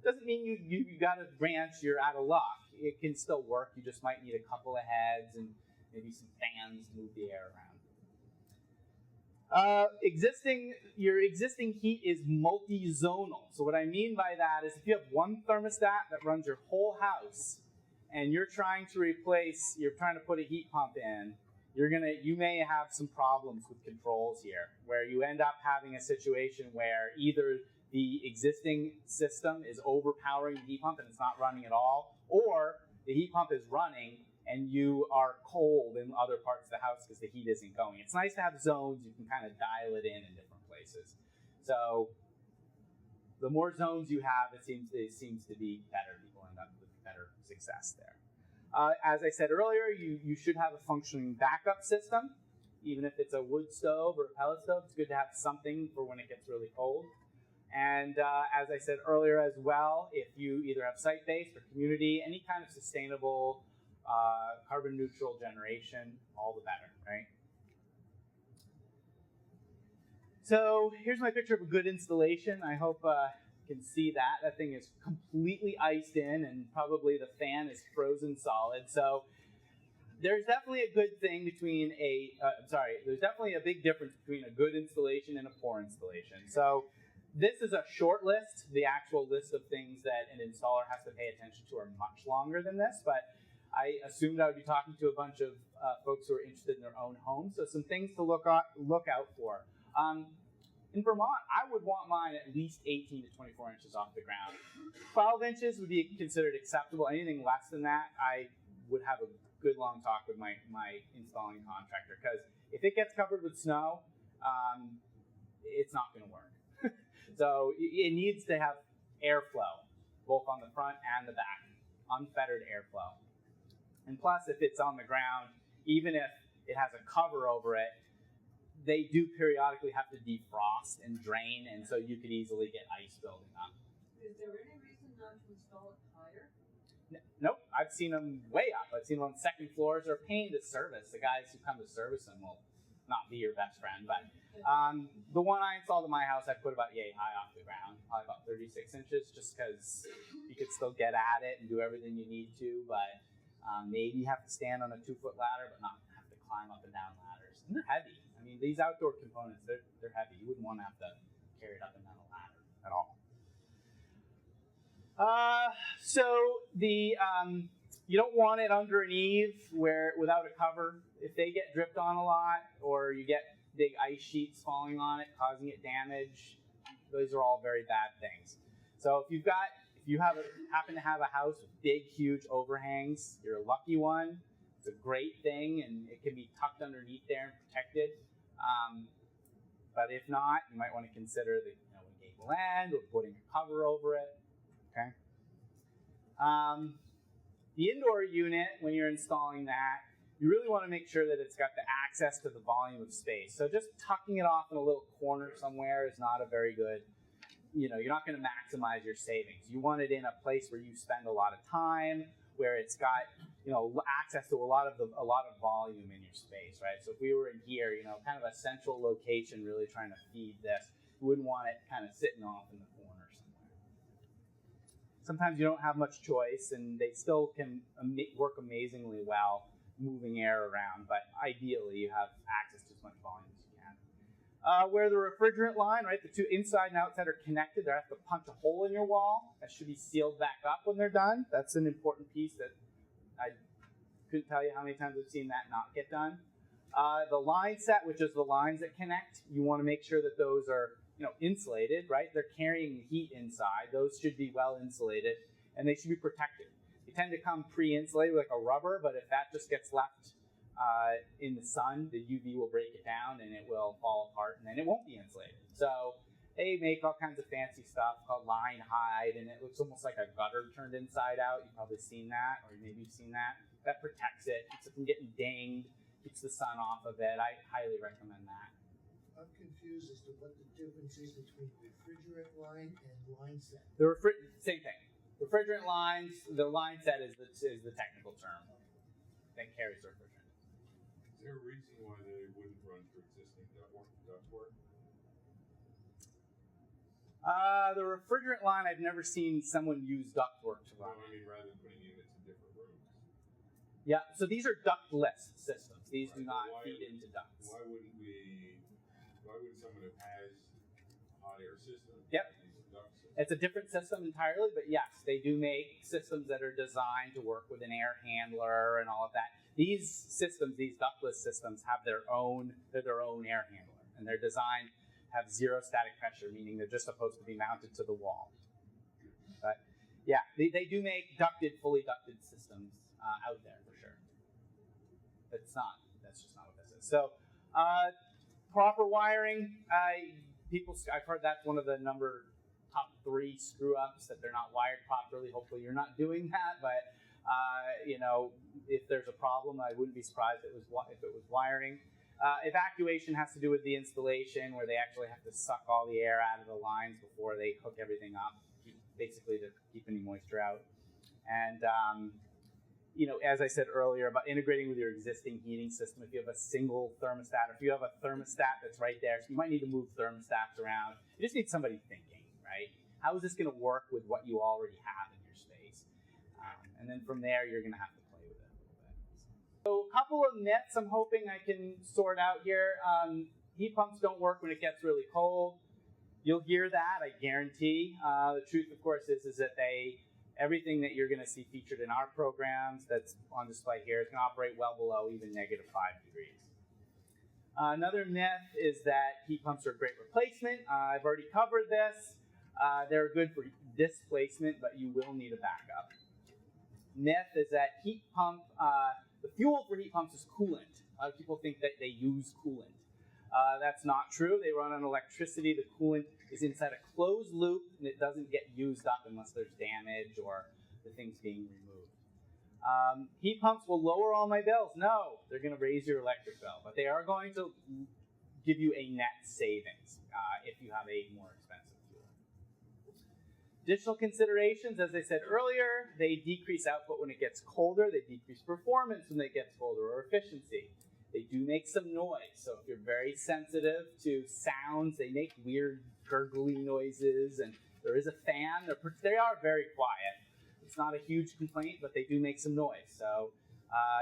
Doesn't mean you got a ranch, you're out of luck. It can still work. You just might need a couple of heads and maybe some fans to move the air around. Your existing heat is multi-zonal. So what I mean by that is if you have one thermostat that runs your whole house, and you're trying to put a heat pump in, you may have some problems with controls here, where you end up having a situation where either the existing system is overpowering the heat pump and it's not running at all, or the heat pump is running and you are cold in other parts of the house because the heat isn't going. It's nice to have zones. You can kind of dial it in different places. So the more zones you have, it seems to be better. People end up with better success there. As I said earlier, you should have a functioning backup system. Even if it's a wood stove or a pellet stove, it's good to have something for when it gets really cold. And as I said earlier as well, if you either have site-based or community, any kind of sustainable carbon neutral generation, all the better, right? So here's my picture of a good installation. I hope you can see that. That thing is completely iced in, and probably the fan is frozen solid. So there's definitely a good thing between there's definitely a big difference between a good installation and a poor installation. So this is a short list. The actual list of things that an installer has to pay attention to are much longer than this, but I assumed I would be talking to a bunch of folks who are interested in their own homes. So some things to look out for. In Vermont, I would want mine at least 18 to 24 inches off the ground. 12 inches would be considered acceptable. Anything less than that, I would have a good long talk with my installing contractor, because if it gets covered with snow, it's not going to work. So it needs to have airflow, both on the front and the back, unfettered airflow. And plus, if it's on the ground, even if it has a cover over it, they do periodically have to defrost and drain, and so you could easily get ice building up. Is there any reason not to install it higher? Nope, I've seen them way up. I've seen them on second floors. They're a pain to service. The guys who come to service them will not be your best friend. But the one I installed in my house, I put about yay high off the ground, probably about 36 inches, just because you could still get at it and do everything you need to. But maybe you have to stand on a 2-foot ladder, but not have to climb up and down ladders. And they're heavy. I mean, these outdoor components, they're heavy. You wouldn't want to have to carry it up and down a ladder at all. So you don't want it under an eave without a cover. If they get dripped on a lot, or you get big ice sheets falling on it, causing it damage, those are all very bad things. So if you happen to have a house with big, huge overhangs, you're a lucky one. It's a great thing, and it can be tucked underneath there and protected. But if not, you might want to consider the gable end or putting a cover over it. Okay. The indoor unit, when you're installing that, you really want to make sure that it's got the access to the volume of space. So just tucking it off in a little corner somewhere is not a very good, you're not going to maximize your savings. You want it in a place where you spend a lot of time, where it's got access to a lot of volume in your space, right? So if we were in here, kind of a central location, really trying to feed this, you wouldn't want it kind of sitting off in the corner somewhere. Sometimes you don't have much choice, and they still can work amazingly well moving air around, but ideally you have access to as much volume as you can. Where the refrigerant line, right, the two inside and outside are connected, they have to punch a hole in your wall. That should be sealed back up when they're done. That's an important piece that I couldn't tell you how many times I've seen that not get done. The line set, which is the lines that connect, you want to make sure that those are insulated, right? They're carrying heat inside. Those should be well insulated, and they should be protected. They tend to come pre-insulated with like a rubber, but if that just gets left in the sun, the UV will break it down and it will fall apart, and then it won't be insulated. So they make all kinds of fancy stuff called line hide, and it looks almost like a gutter turned inside out. You've probably seen that, or maybe you've seen that. That protects it, keeps it from getting dinged, keeps the sun off of it. I highly recommend that. I'm confused as to what the difference is between refrigerant line and line set. Same thing. Refrigerant lines, the line set is the technical term that carries refrigerant. Is there a reason why they wouldn't run through existing ductwork? The refrigerant line, I've never seen someone use ductwork to run. No, I mean rather than putting units in different rooms. Yeah, so these are ductless systems. These do not feed into ducts. Why wouldn't someone who has a hot air system Yep. use a duct system? It's a different system entirely, but yes, they do make systems that are designed to work with an air handler and all of that. These systems, these ductless systems, have their own air handler, and they're designed to have zero static pressure, meaning they're just supposed to be mounted to the wall. But yeah, they do make fully ducted systems out there for sure. That's just not what this is. So proper wiring, I've heard that's one of the top 3 screw ups, that they're not wired properly. Hopefully you're not doing that, but if there's a problem, I wouldn't be surprised if it was wiring. Evacuation has to do with the installation, where they actually have to suck all the air out of the lines before they hook everything up, basically to keep any moisture out. And as I said earlier about integrating with your existing heating system, if you have a single thermostat, or if you have a thermostat that's right there, so you might need to move thermostats around. You just need somebody thinking, right? How is this going to work with what you already have in your space? And then from there, you're going to have to play with it a little bit. So a couple of myths I'm hoping I can sort out here. Heat pumps don't work when it gets really cold. You'll hear that, I guarantee. The truth, of course, is that everything that you're going to see featured in our programs that's on display here is going to operate well below even -5 degrees. Another myth is that heat pumps are a great replacement. I've already covered this. They're good for displacement, but you will need a backup. Myth is that the fuel for heat pumps is coolant. A lot of people think that they use coolant. That's not true. They run on electricity. The coolant is inside a closed loop, and it doesn't get used up unless there's damage or the thing's being removed. Heat pumps will lower all my bills. No, they're going to raise your electric bill, but they are going to give you a net savings if you have a more expensive fuel. Additional considerations, as I said earlier, they decrease output when it gets colder. They decrease performance when it gets colder, or efficiency. They do make some noise, so if you're very sensitive to sounds, they make weird gurgly noises, and there is a fan. They are very quiet. It's not a huge complaint, but they do make some noise. So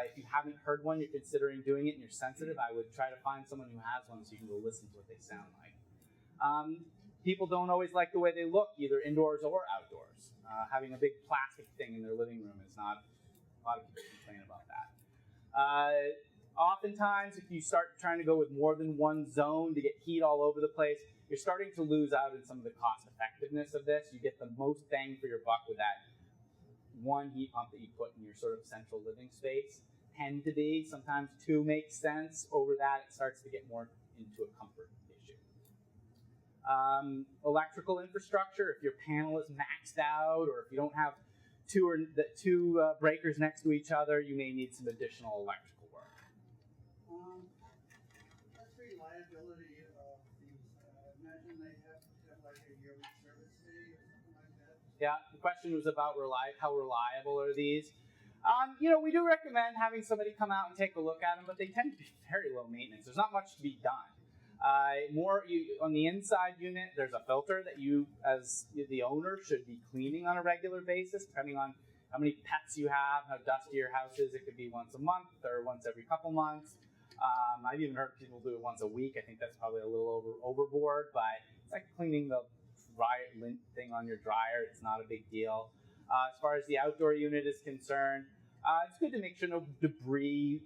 if you haven't heard one, you're considering doing it, and you're sensitive, I would try to find someone who has one so you can go listen to what they sound like. People don't always like the way they look, either indoors or outdoors. Having a big plastic thing in their living room is not, a lot of people complain about that. Oftentimes, if you start trying to go with more than one zone to get heat all over the place, you're starting to lose out in some of the cost effectiveness of this. You get the most bang for your buck with that one heat pump that you put in your sort of central living space. Tend to be, sometimes two makes sense. Over that, it starts to get more into a comfort issue. Electrical infrastructure, if your panel is maxed out, or if you don't have two breakers next to each other, you may need some additional electrical work. That's reliability of these. Imagine they have like a yearly service fee or something like that. Yeah, the question was about how reliable are these. We do recommend having somebody come out and take a look at them, but they tend to be very low maintenance. There's not much to be done. On the inside unit, there's a filter that you, as the owner, should be cleaning on a regular basis, depending on how many pets you have, how dusty your house is. It could be once a month or once every couple months. I've even heard people do it once a week. I think that's probably a little overboard, but it's like cleaning the lint thing on your dryer. It's not a big deal. As far as the outdoor unit is concerned, it's good to make sure no debris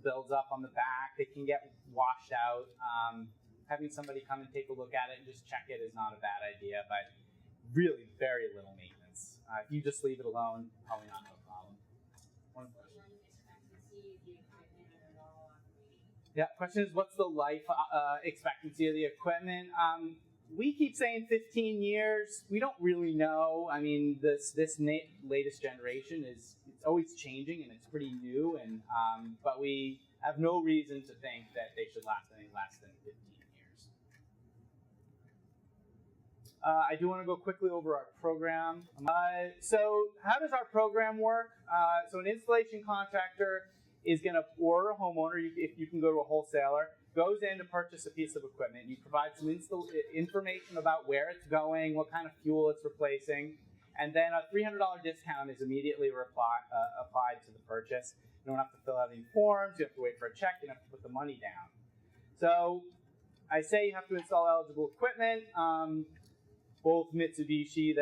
builds up on the back. They can get washed out. Having somebody come and take a look at it and just check it is not a bad idea, but really very little maintenance. If you just leave it alone, probably not a problem. One question. Yeah, question is, what's the life expectancy of the equipment? We keep saying 15 years. We don't really know. I mean, this latest generation it's always changing, and it's pretty new, and but we have no reason to think that they should last any less than 15 years. I do want to go quickly over our program. So how does our program work? So an installation contractor is going to, or a homeowner, if you can go to a wholesaler, goes in to purchase a piece of equipment. You provide some information about where it's going, what kind of fuel it's replacing, and then a $300 discount is immediately applied to the purchase. You don't have to fill out any forms, you have to wait for a check, you don't have to put the money down. So I say you have to install eligible equipment. Both Mitsubishi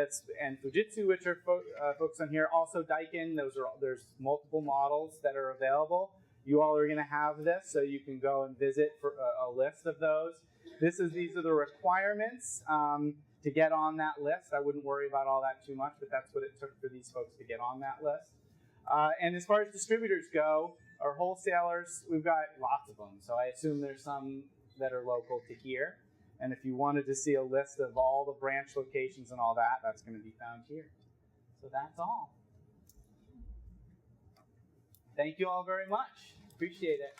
and Fujitsu, which are folks on here, also Daikin. There's multiple models that are available. You all are going to have this, so you can go and visit for a list of those. These are the requirements to get on that list. I wouldn't worry about all that too much, but that's what it took for these folks to get on that list. And as far as distributors go, our wholesalers, we've got lots of them. So I assume there's some that are local to here. And if you wanted to see a list of all the branch locations and all that, that's going to be found here. So that's all. Thank you all very much. Appreciate it.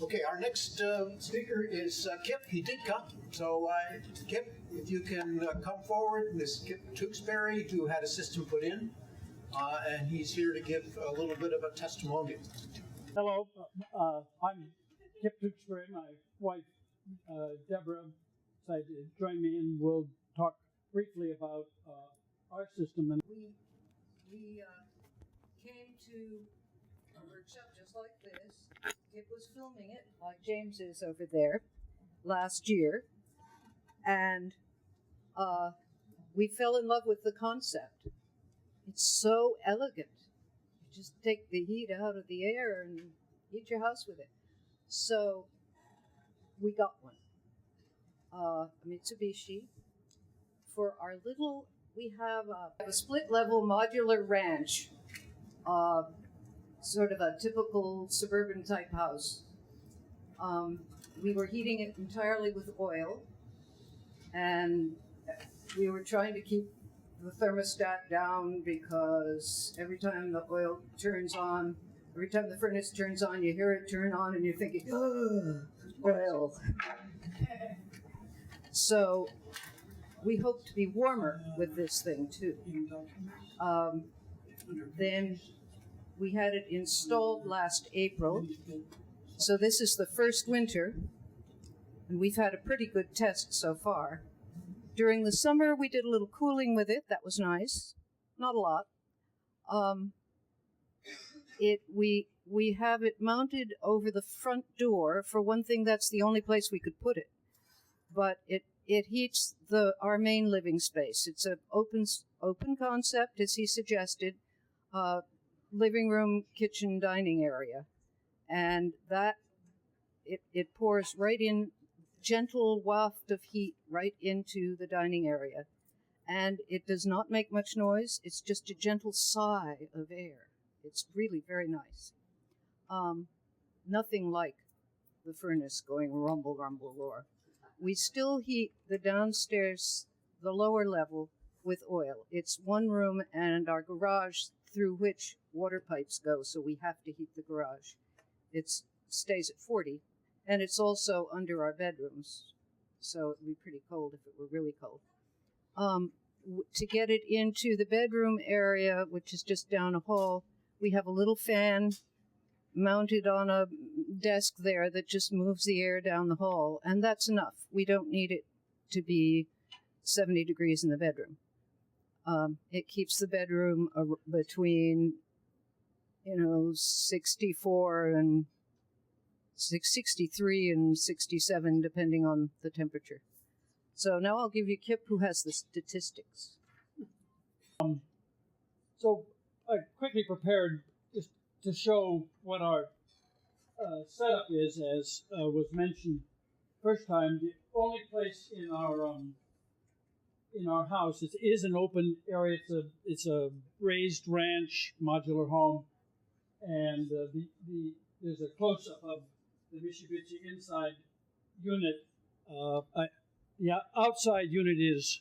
Okay, our next speaker is Kip. He did come. So, Kip, if you can come forward. This is Kip Tewksbury, who had a system put in, and he's here to give a little bit of a testimonial. Hello, I'm Kip Tewksbury. My wife, Deborah, decided to join me, and we'll talk briefly about our system. And We came to a workshop just like this. Kip was filming it, like James is over there, last year, and we fell in love with the concept. It's so elegant. You just take the heat out of the air and heat your house with it. So we got one, a Mitsubishi. For our little, we have a split-level modular ranch, sort of a typical suburban type house. We were heating it entirely with oil, and we were trying to keep the thermostat down because every time the oil turns on, every time the furnace turns on, you hear it turn on and you're thinking, oh, oil. So we hope to be warmer with this thing too. Then we had it installed last April. So this is the first winter, and we've had a pretty good test so far. During the summer, we did a little cooling with it. That was nice. Not a lot. We have it mounted over the front door. For one thing, that's the only place we could put it. But it heats our main living space. It's an open concept, as he suggested, living room, kitchen, dining area. And that, it pours right in, gentle waft of heat right into the dining area. And it does not make much noise. It's just a gentle sigh of air. It's really very nice. Nothing like the furnace going rumble, rumble, roar. We still heat the downstairs, the lower level, with oil. It's one room and our garage through which water pipes go, so we have to heat the garage. It stays at 40, and it's also under our bedrooms, so it would be pretty cold if it were really cold. To get it into the bedroom area, which is just down a hall, we have a little fan mounted on a desk there that just moves the air down the hall, and that's enough. We don't need it to be 70 degrees in the bedroom. It keeps the bedroom between, 63 and 67, depending on the temperature. So now I'll give you Kip, who has the statistics. so I quickly prepared just to show what our setup is, as was mentioned first time. The only place in our house is an open area. It's a raised ranch modular home, and there's a close-up of the Mitsubishi inside unit. The outside unit is,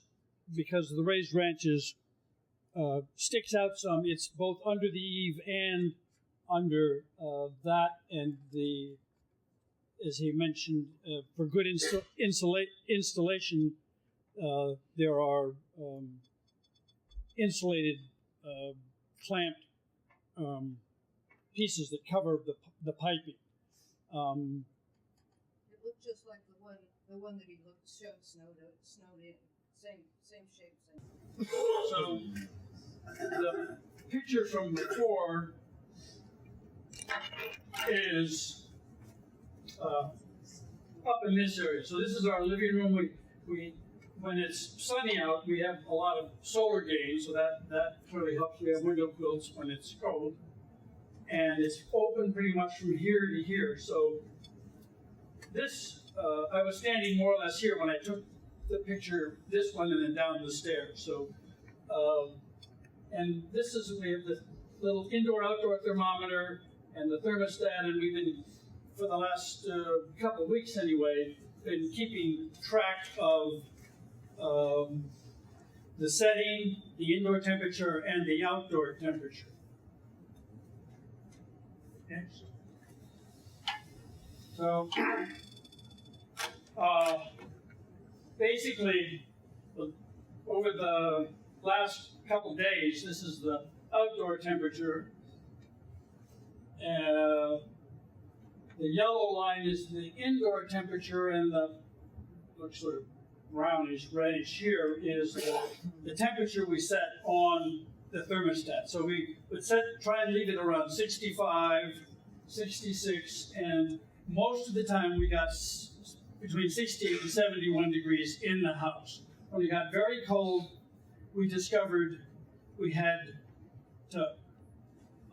because the raised ranch sticks out some. It's both under the eave and under that, and as he mentioned, for good installation, there are insulated clamped pieces that cover the piping. It looked just like the one that he showed snowed in. Same shape, same. So the picture from before is up in this area. So this is our living room. We when it's sunny out, we have a lot of solar gain, so that clearly helps. We have window grills when it's cold, and it's open pretty much from here to here. So this, I was standing more or less here when I took the picture, this one, and then down the stairs. So, and this is, we have the little indoor-outdoor thermometer and the thermostat, and we've been, for the last couple of weeks anyway, been keeping track of the setting, the indoor temperature, and the outdoor temperature. Okay. So, basically, over the last couple days, this is the outdoor temperature. The yellow line is the indoor temperature, and the looks sort of brownish, reddish here is the temperature we set on the thermostat. So we would try and leave it around 65, 66, and most of the time we got between 68 and 71 degrees in the house. When it got very cold, we discovered we had to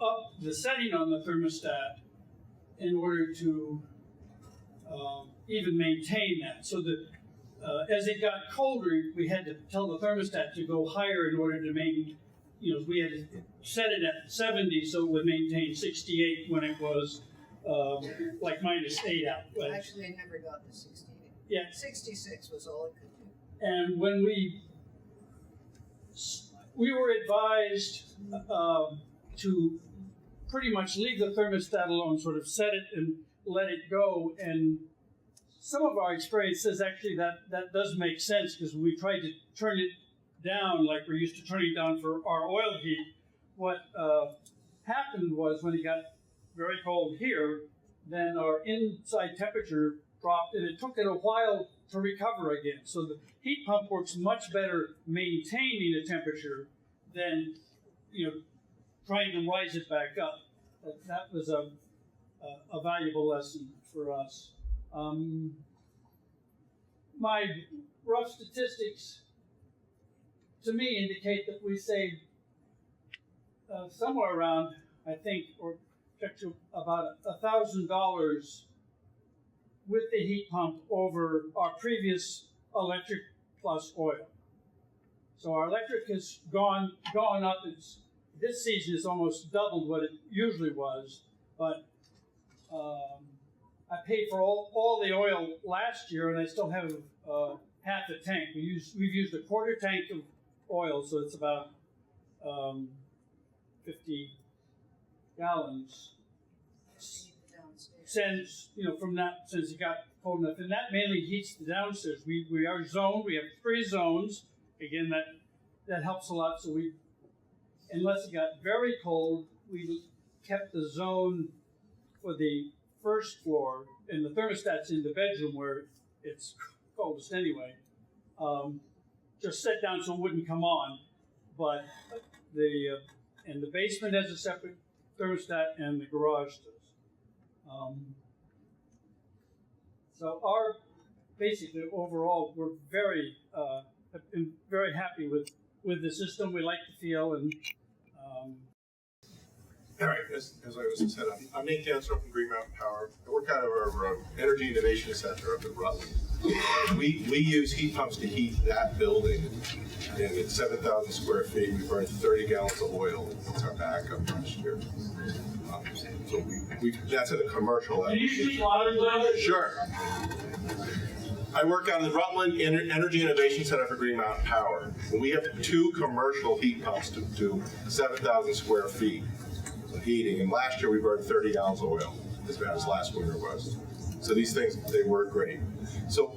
up the setting on the thermostat in order to even maintain that. So that as it got colder, we had to tell the thermostat to go higher in order to maintain, we had to set it at 70 so it would maintain 68 when it was like -8 out. Actually, I never got to 68. Yeah. 66 was all it could do. And when we were advised to pretty much leave the thermostat alone, sort of set it and let it go. And some of our experience says actually that does make sense, because we tried to turn it down like we're used to turning it down for our oil heat. What happened was when it got very cold here, then our inside temperature dropped, and it took it a while to recover again. So the heat pump works much better maintaining the temperature than trying to rise it back up. That was a valuable lesson for us. My rough statistics to me indicate that we saved somewhere around, I think, or about $1,000 with the heat pump over our previous electric plus oil. So our electric has gone up. This season is almost doubled what it usually was, but I paid for all the oil last year, and I still have half a tank. We've used a quarter tank of oil, so it's about 50 gallons. Since since it got cold enough, and that mainly heats the downstairs. We are zoned. We have 3 zones. Again, that helps a lot. So unless it got very cold, we kept the zone for the first floor, and the thermostat's in the bedroom where it's coldest anyway. Just set down so it wouldn't come on. But and the basement has a separate thermostat, and the garage does. So basically overall, we're very happy with the system. We like the feel, and all right, as I was said, I'm Nate Dansereau from Green Mountain Power. I work out of our Energy Innovation Center up in Rutland. We use heat pumps to heat that building, and it's 7,000 square feet. We burned 30 gallons of oil. It's our backup last year. So that's at a commercial level. Can you speak louder? Sure. I work out of the Rutland Energy Innovation Center for Green Mountain Power. And we have 2 commercial heat pumps to do 7,000 square feet of heating. And last year we burned 30 gallons of oil, as bad as last winter was. So these things, they work great. So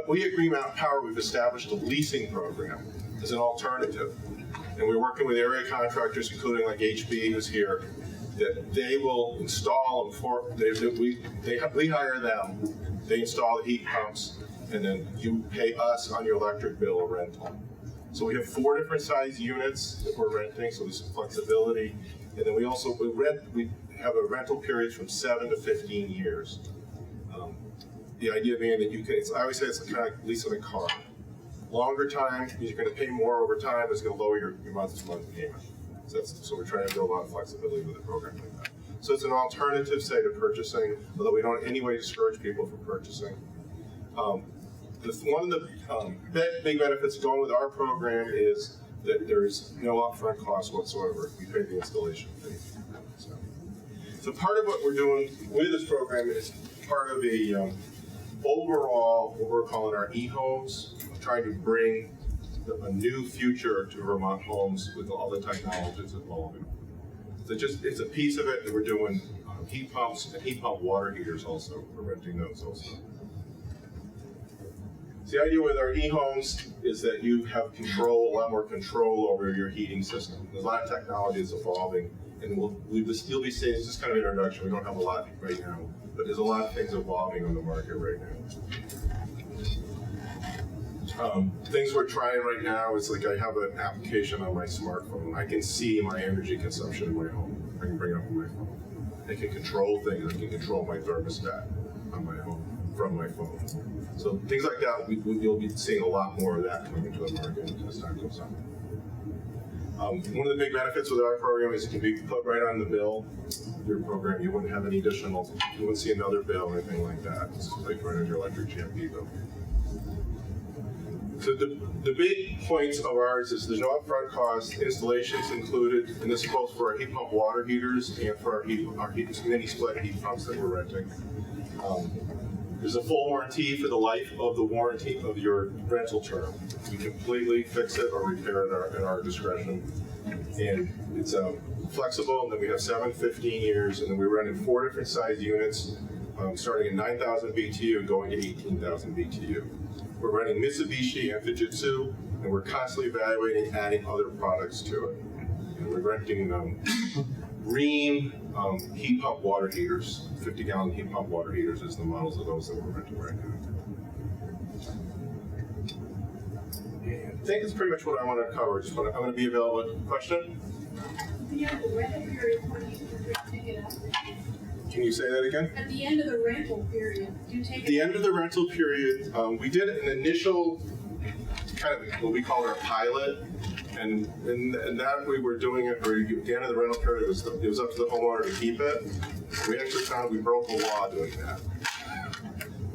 we at Green Mountain Power, we've established a leasing program as an alternative. And we're working with area contractors, including like HB, who's here, that they will install them we hire them, they install the heat pumps, and then you pay us on your electric bill a rental. So we have 4 different size units that we're renting, so there's some flexibility. And then we have a rental period from 7 to 15 years. The idea being that I always say it's kind of like leasing a car. Longer time means you're going to pay more over time, it's going to lower your month-to-month payment. So we're trying to build a lot of flexibility with a program like that. So it's an alternative, say, to purchasing, although we don't in any way discourage people from purchasing. One of the big benefits of going with our program is that there's no upfront cost whatsoever. We pay the installation fee. So part of what we're doing with this program is part of a overall, what we're calling our e-homes, trying to bring a new future to Vermont homes with all the technologies evolving. So it's a piece of it that we're doing heat pumps and heat pump water heaters also. We're renting those also. So the idea with our e-homes is that you have control, a lot more control over your heating system. There's a lot of technology that's evolving, and you'll be seeing, it's just kind of an introduction. We don't have a lot right now, but there's a lot of things evolving on the market right now. Things we're trying right now is like I have an application on my smartphone. I can see my energy consumption in my home. I can bring it up on my phone. I can control things. I can control my thermostat on my home from my phone. So things like that, you'll be seeing a lot more of that coming into the market as time goes on. One of the big benefits with our program is it can be put right on the bill. Your program, you wouldn't have any additional, you wouldn't see another bill or anything like that. It's like right on your electric GMP bill. So the big points of ours is there's no upfront cost, installations included, and this is both for our heat pump water heaters and for our mini split heat pumps that we're renting. There's a full warranty for the life of the warranty of your rental term. We completely fix it or repair it at our discretion. And it's flexible, and then we have 7, 15 years, and then we run in 4 different size units, starting at 9,000 BTU going to 18,000 BTU. We're running Mitsubishi and Fujitsu, and we're constantly evaluating adding other products to it. And we're renting Green heat pump water heaters, 50-gallon heat pump water heaters is the models of those that we're renting right now. And I think that's pretty much what I want to cover. I'm going to be available. Question? The end of the rental period, when you take it out? Can you say that again? At the end of the rental period, do you take At the end of the rental period, we did an initial kind of what we call our pilot. And that we were doing it, or at the end of the rental period, it was up to the homeowner to keep it. We actually found we broke the law doing that.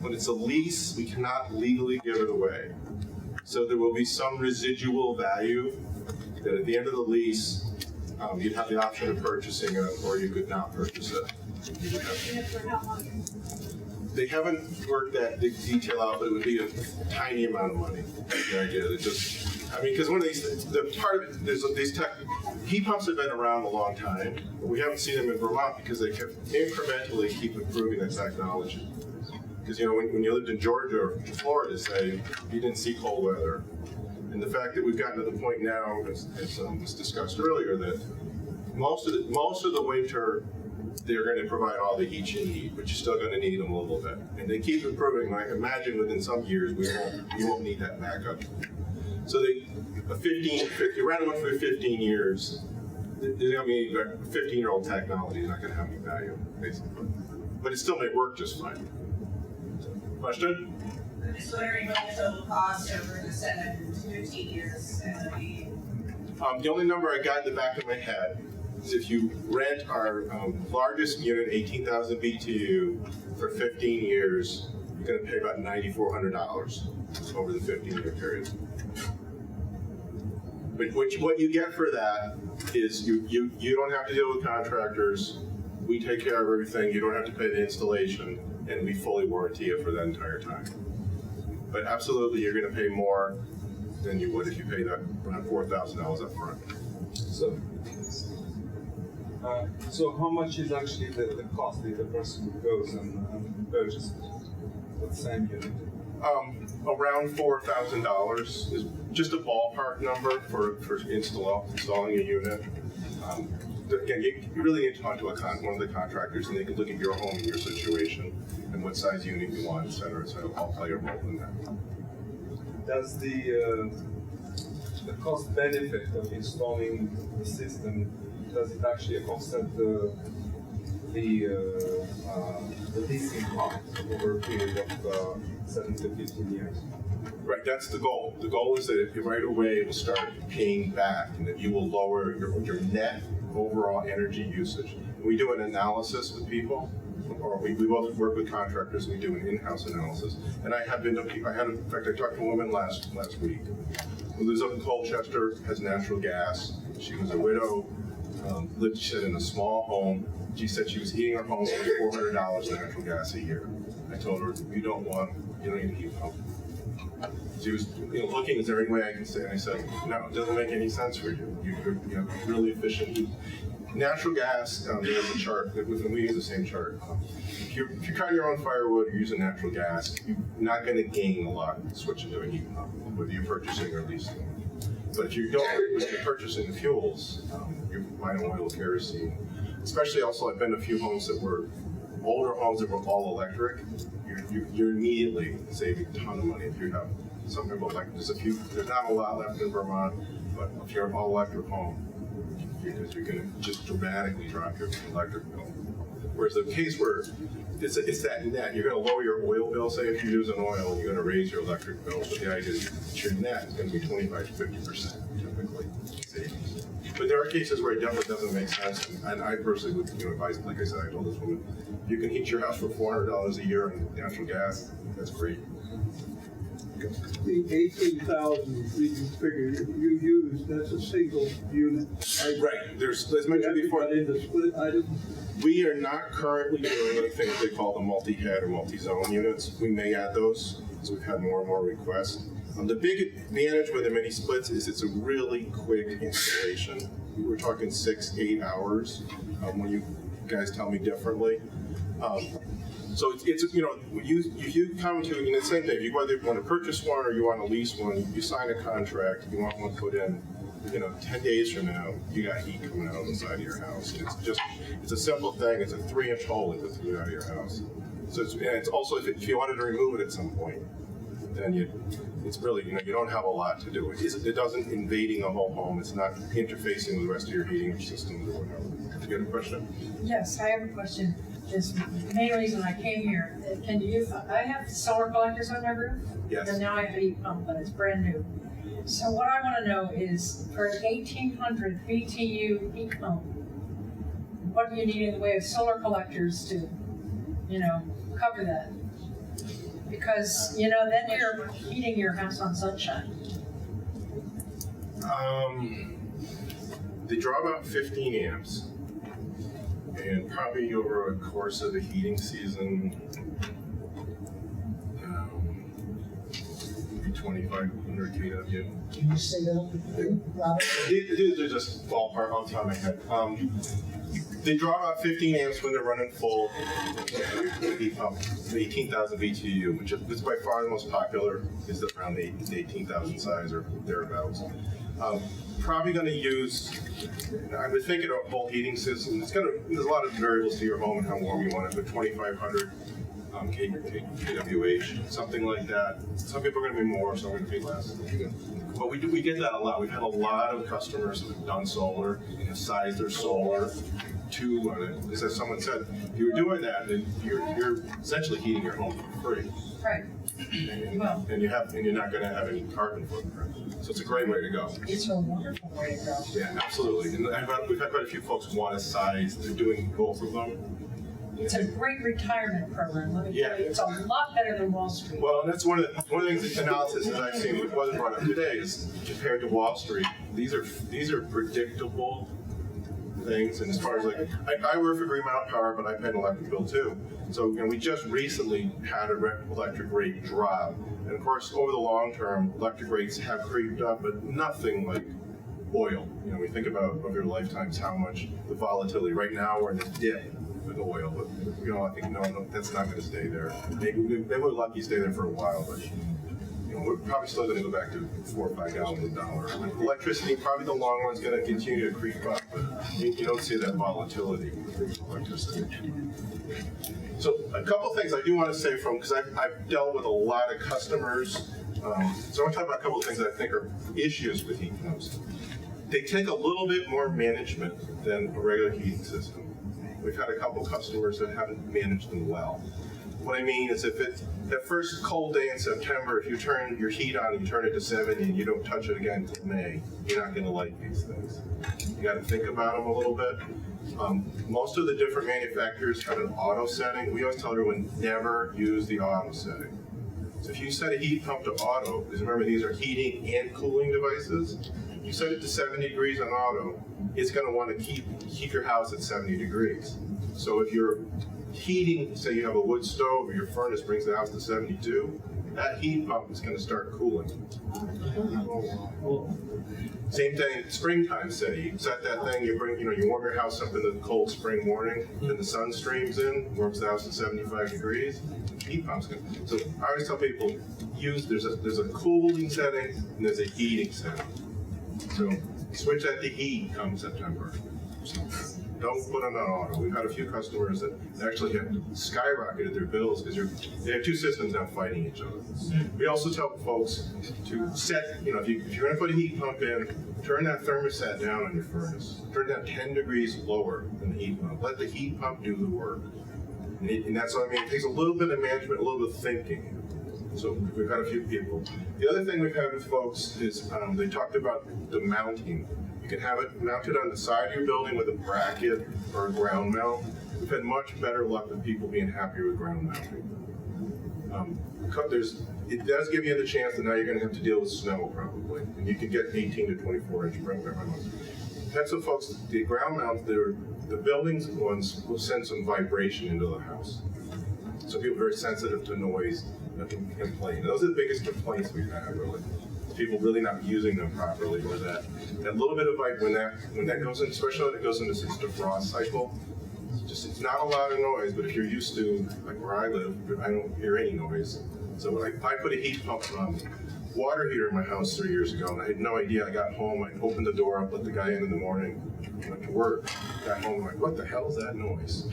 When it's a lease, we cannot legally give it away. So there will be some residual value that at the end of the lease, you'd have the option of purchasing it, or you could not purchase it. For how long? They haven't worked that detail out, but it would be a tiny amount of money. The idea that just, I mean, because one of these, the part of it, there's these heat pumps have been around a long time, but we haven't seen them in Vermont because they kept incrementally keep improving the technology. Because, you know, when you lived in Georgia or Florida, say, you didn't see cold weather. And the fact that we've gotten to the point now, as was discussed earlier, that most of the winter, they're going to provide all the heat you need, but you're still going to need them a little bit. And they keep improving. I imagine within some years, we won't need that backup. So if you run one for 15 years, there's going to be 15-year-old technology is not going to have any value, basically. But it still may work just fine. Question? I'm just wondering what the total cost over the 7 to 15 years is going to be. The only number I got in the back of my head is if you rent our largest unit, 18,000 BTU, for 15 years, you're going to pay about $9,400 over the 15-year period. But what you get for that is you don't have to deal with contractors. We take care of everything. You don't have to pay the installation, and we fully warranty it for that entire time. But absolutely, you're going to pay more than you would if you paid that around $4,000 up front. So how much is actually the cost if the person goes and purchases the same unit? Around $4,000 is just a ballpark number for installing a unit. Again, you really need to talk to one of the contractors, and they can look at your home and your situation and what size unit you want, et cetera. So I'll play a role in that. Does the cost benefit of installing the system, does it actually offset the leasing cost over a period of 7 to 15 years? Right, that's the goal. The goal is that if right away it will start paying back, and that you will lower your net overall energy usage. And we do an analysis with people, or we both work with contractors, and we do an in-house analysis. And in fact, I talked to a woman last week who lives up in Colchester, has natural gas. She was a widow, lived in a small home. She said she was heating her home for $400 natural gas a year. I told her, you don't need a heat pump. She was looking, is there any way I can say? And I said, no, it doesn't make any sense for you. You have really efficient heat. natural gas, there's a chart, and we use the same chart. If you're cutting your own firewood, you're using natural gas, you're not going to gain a lot switching to a heat pump, whether you're purchasing or leasing. But if you don't, if you're purchasing the fuels, you're buying oil, kerosene. Especially also, I've been to a few homes that were older homes that were all electric. You're immediately saving a ton of money if you have some people like there's not a lot left in Vermont, but if you're an all electric home, because you're going to just dramatically drop your electric bill. Whereas the case where it's that net, you're going to lower your oil bill, say if you're using oil, and you're going to raise your electric bill, but the idea is your net is going to be 25 to 50% typically savings. But there are cases where it definitely doesn't make sense, and I personally would advise, like I said, I told this woman, you can heat your house for $400 a year on natural gas, that's great. The 18,000 you figure you use, that's a single unit. Right. There's, as mentioned before, we are not currently doing anything that they call the multi-head or multi-zone units. We may add those, so we've had more and more requests. The big advantage with the mini splits is it's a really quick installation. We're talking 6-8 hours when you guys tell me differently. So it's if you come to, the same thing, you whether you want to purchase one or you want to lease one, you sign a contract, you want one put in, 10 days from now, you got heat coming out of the side of your house. It's a simple thing, it's a 3-inch hole that goes through out of your house. So it's also, if you wanted to remove it at some point, then it's really, you don't have a lot to do. It doesn't invading a whole home, it's not interfacing with the rest of your heating systems or whatever. You got a question? Yes, I have a question. This the main reason I came here. I have solar collectors on my roof. Yes. And now I have a heat pump, but it's brand new. So what I want to know is, for an 1800 BTU heat pump, what do you need in the way of solar collectors to, cover that? Because, then you're heating your house on sunshine. They draw about 15 amps. And probably over a course of the heating season, maybe 2,500 kW. Can you say that, Robert? These are just ballpark off the top of my head. They draw about 15 amps when they're running full. Heat pump, 18,000 BTU, which is by far the most popular, is around the 18,000 size or thereabouts. Probably going to use, I was thinking of a whole heating system. There's a lot of variables to your home and how warm you want it, but 2,500 kWh, something like that. Some people are going to be more, some are going to be less. But we get that a lot. We've had a lot of customers who have done solar, sized their solar to, as someone said, if you're doing that, then you're essentially heating your home for free. Right. And you're not going to have any carbon footprint. So it's a great way to go. It's a wonderful way to go. Yeah, absolutely. And we've had quite a few folks want to size. They're doing both of them. It's a great retirement program. Let me tell you, it's a lot better than Wall Street. Well, and that's one of the things that analysis that I've seen that wasn't brought up today is compared to Wall Street. These are predictable things, and as far as I work for Green Mountain Power, but I pay an electric bill too. So we just recently had an electric rate drop, and of course over the long term, electric rates have creeped up, but nothing like oil. We think about over your lifetimes how much the volatility. Right now we're in this dip with oil, but I think no, that's not going to stay there. Maybe we're lucky to stay there for a while, but we're probably still going to go back to 4 or 5 gallons a dollar. Electricity, probably the long run, is going to continue to creep up, but you don't see that volatility with electricity. So a couple things I do want to say because I've dealt with a lot of customers. So I want to talk about a couple of things that I think are issues with heat pumps. They take a little bit more management than a regular heating system. We've had a couple of customers that haven't managed them well. What I mean is if it's that first cold day in September, if you turn your heat on and you turn it to 70 and you don't touch it again until May, you're not going to like these things. You got to think about them a little bit. Most of the different manufacturers have an auto setting. We always tell everyone never use the auto setting. So if you set a heat pump to auto, because remember these are heating and cooling devices, you set it to 70 degrees on auto, it's going to want to keep your house at 70 degrees. So if you're heating, say you have a wood stove or your furnace brings the house to 72, that heat pump is gonna start cooling. Same thing, springtime setting. You set that thing, you warm your house up in the cold spring morning, then the sun streams in, warms the house to 75 degrees, heat pump's good. So I always tell people, there's a cooling setting and there's a heating setting. So switch that to heat come September. Don't put on an auto. We've had a few customers that actually have skyrocketed their bills because they have two systems now fighting each other. We also tell folks to set, if you're going to put a heat pump in, turn that thermostat down on your furnace. Turn it down 10 degrees lower than the heat pump. Let the heat pump do the work. And that's what I mean. It takes a little bit of management, a little bit of thinking. So we've had a few people. The other thing we've had with folks is they talked about the mounting. You can have it mounted on the side of your building with a bracket or a ground mount. We've had much better luck with people being happier with ground mounting. It does give you the chance that now you're going to have to deal with snow probably, and you can get 18 to 24 inch ground mount. Had some folks, the ground mount, the buildings ones will send some vibration into the house. So people are very sensitive to noise and complain. Those are the biggest complaints we've had really. People really not using them properly, or that little bit of when that goes in, especially when it goes into this defrost cycle, it's not a lot of noise. But if you're used to, like where I live, I don't hear any noise. So when I put a heat pump water heater in my house 3 years ago, and I had no idea. I got home, I opened the door up, let the guy in the morning, went to work. Got home, I'm like, what the hell is that noise?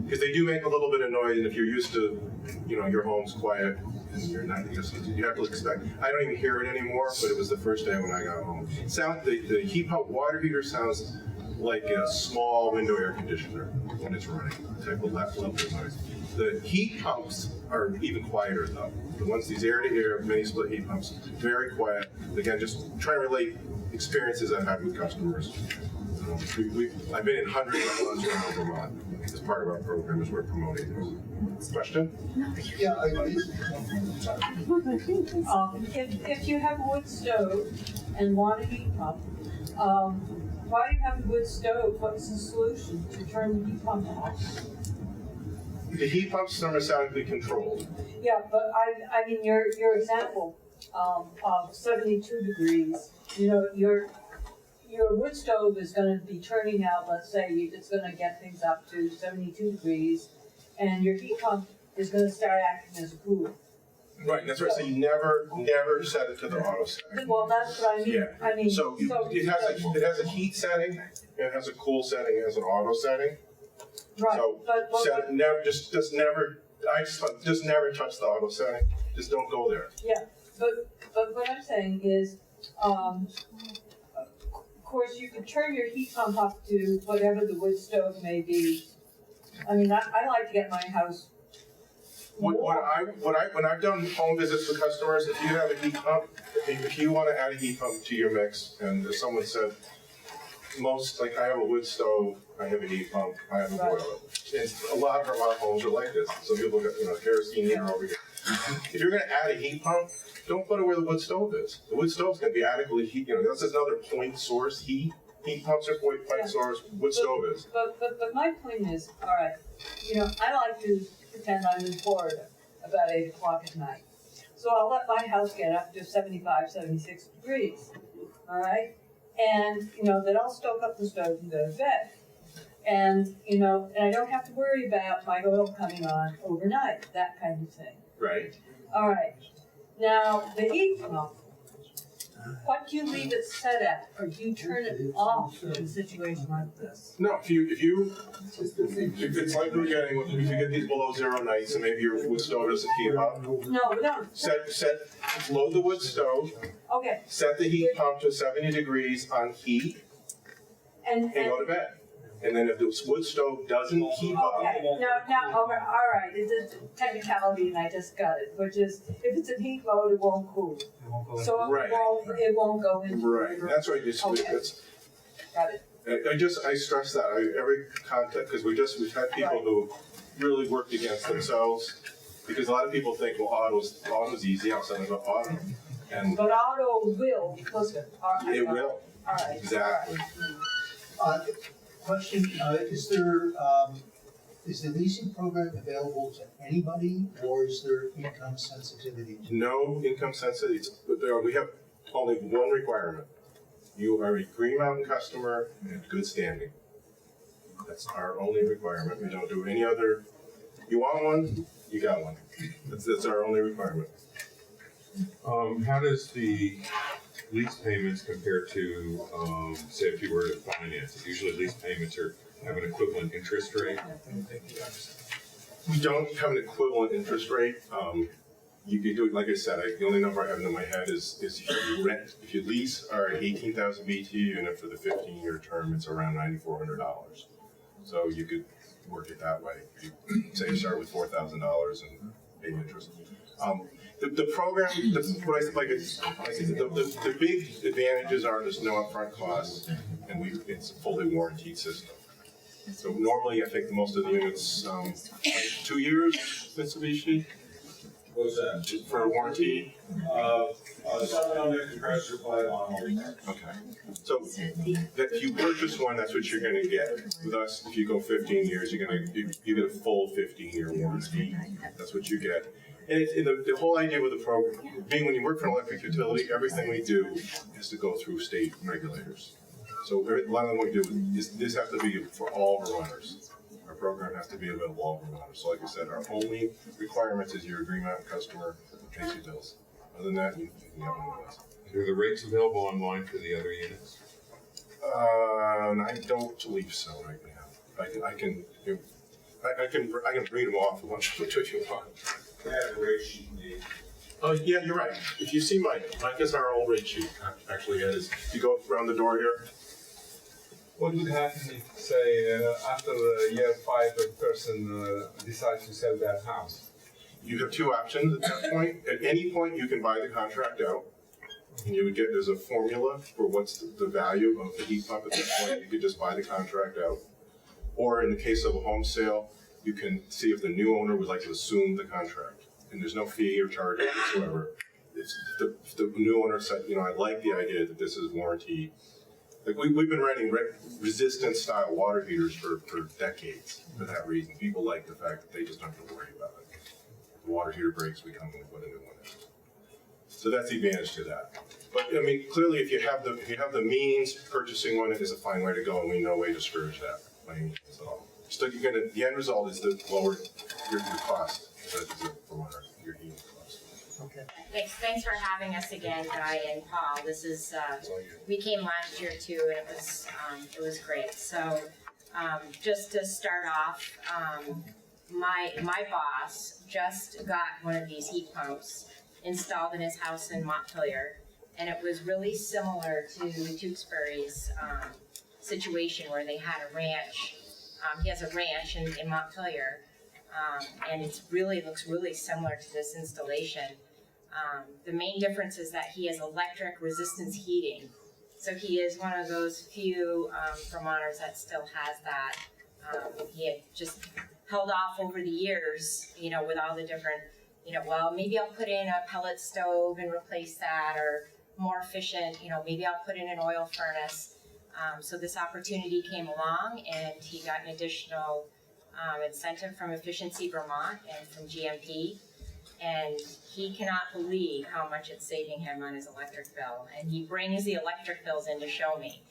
Because they do make a little bit of noise, and if you're used to, your home's quiet. And you're not, you have to expect. I don't even hear it anymore, but it was the first day when I got home. The heat pump water heater sounds like a small window air conditioner when it's running, type of level of noise. The heat pumps are even quieter though. The ones, these air-to-air mini split heat pumps, very quiet. Again, just try to relate experiences I've had with customers. I've been in hundreds of ones around Vermont. As part of our program as we're promoting this. Question? Yeah, if you have a wood stove and want a heat pump, while you have a wood stove, what's the solution to turn the heat pump off? The heat pump's thermostatically controlled. Yeah, but I mean your example of 72 degrees. Your wood stove is going to be turning out, let's say it's going to get things up to 72 degrees, and your heat pump is going to start acting as a cooler. Right, that's right. So you never set it to the auto setting. Well, that's what I mean. Yeah. So it has a heat setting, it has a cool setting, it has an auto setting. Right. So set it, just never touch the auto setting. Just don't go there. Yeah, but what I'm saying is, of course, you can turn your heat pump up to whatever the wood stove may be. I mean, I like to get my house. When I've done home visits with customers, if you have a heat pump, if you want to add a heat pump to your mix, and if someone said, like I have a wood stove, I have a heat pump, I have a boiler. And a lot of our homes are like this. So people got kerosene heater over here. If you're going to add a heat pump, don't put it where the wood stove is. The wood stove's going to be adequately heat. This is another point source heat. Heat pumps are point source. Wood stove is. But my point is, all right. I like to pretend I'm in Florida about 8 o'clock at night. So I'll let my house get up to 75, 76 degrees. All right. And then I'll stoke up the stove and go to bed. And and I don't have to worry about my oil coming on overnight. That kind of thing. Right. All right. Now, the heat pump, what do you leave it set at, or do you turn it off in a situation like this? No, if it's like we're getting, if you get these below zero nights and maybe your wood stove doesn't keep up. No, we don't. Load the wood stove. Okay. Set the heat pump to 70 degrees on heat and go to bed. And then if the wood stove doesn't keep up. Okay, now, all right, it's a technicality and I just got it, which is if it's in heat mode, it won't cool. So it won't go into. Right, that's right. Got it. I stress that every contact, because we've had people who really worked against themselves, because a lot of people think, well, auto's easy, I'll send it to auto. But auto will, listen. It will. All right. Exactly. Question, is there Is the leasing program available to anybody, or is there income sensitivity to it? No income sensitivity, but we have only one requirement. You are a Green Mountain customer in good standing. That's our only requirement. We don't do any other. You want one? You got one. That's our only requirement. How does the lease payments compare to, say, if you were to finance it? Usually lease payments have an equivalent interest rate. We don't have an equivalent interest rate. You could do it, like I said, the only number I have in my head is if you lease our 18,000 BTU unit for the 15-year term, it's around $9,400. So you could work it that way. You say you start with $4,000 and pay interest. The program, the big advantages are there's no upfront costs, and it's a fully warranted system. So normally, I think most of the units, 2 years, Mitsubishi. What's that? For a warranty? 7 on the compressor, 5 on. Okay. So if you purchase one, that's what you're going to get. With us, if you go 15 years, you get a full 15-year warranty. That's what you get. And the whole idea with the program, being when you work for an electric utility, everything we do has to go through state regulators. So a lot of them we do is this has to be for all Vermonters. Our program has to be available to all Vermonters. So like I said, our only requirement is you're a Green Mountain customer who pays your bills. Other than that, you can have one of us. Are the rates available online for the other units? I don't believe so right now. I can read them off if you want. Yeah, the rate sheet. Oh, yeah, you're right. If you see Mike is our old rate sheet, actually is. You go around the door here. What would happen if, say, after year 5, a person decides to sell that house? You have two options at that point. At any point, you can buy the contract out, and you would get, there's a formula for what's the value of the heat pump at that point. You could just buy the contract out. Or in the case of a home sale, you can see if the new owner would like to assume the contract. And there's no fee or charge whatsoever. If the new owner said, I like the idea that this is warranty. Like we've been renting resistant style water heaters for decades for that reason. People like the fact that they just don't have to worry about it. The water heater breaks, we come and put a new one in. So that's the advantage to that. But I mean, clearly, if you have the means, purchasing one is a fine way to go, and we no way discourage that by any means at all. So the end result is to lower your cost for your heating cost. Okay. Thanks for having us again, Guy and Paul. This is we came last year too, and it was great. So just to start off, my boss just got one of these heat pumps installed in his house in Montpelier, and it was really similar to Tewksbury's situation where they had a ranch. He has a ranch in Montpelier, and looks really similar to this installation. The main difference is that he has electric resistance heating. So he is one of those few Vermonters that still has that. He had just held off over the years, with all the different, well, maybe I'll put in a pellet stove and replace that, or more efficient, maybe I'll put in an oil furnace. So this opportunity came along, and he got an additional incentive from Efficiency Vermont and from GMP. And he cannot believe how much it's saving him on his electric bill. And he brings the electric bills in to show me.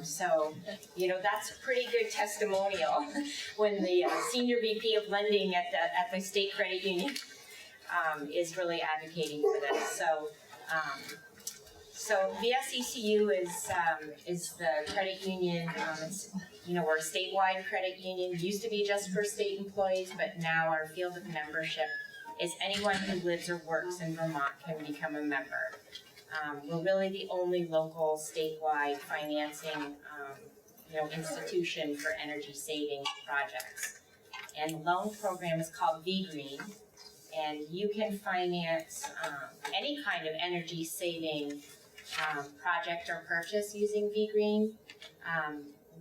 So, that's a pretty good testimonial when the Senior VP of Lending at the State Credit Union is really advocating for this. So the SECU is the credit union. We're a statewide credit union. It used to be just for state employees, but now our field of membership is anyone who lives or works in Vermont can become a member. We're really the only local statewide financing institution for energy saving projects. And the loan program is called V-Green, and you can finance any kind of energy saving project or purchase using V-Green.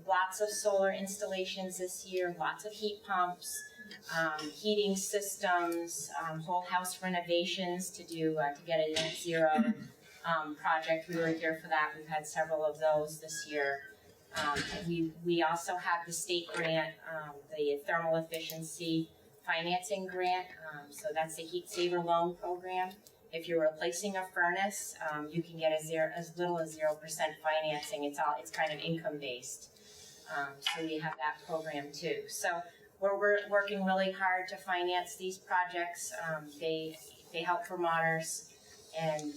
Lots of solar installations this year, lots of heat pumps, heating systems, whole house renovations to get a net zero project. We were here for that. We've had several of those this year. We also have the state grant, the thermal efficiency financing grant. So that's the heat saver loan program. If you're replacing a furnace, you can get as little as 0% financing. It's kind of income based. So we have that program too. So we're working really hard to finance these projects. They help Vermonters, and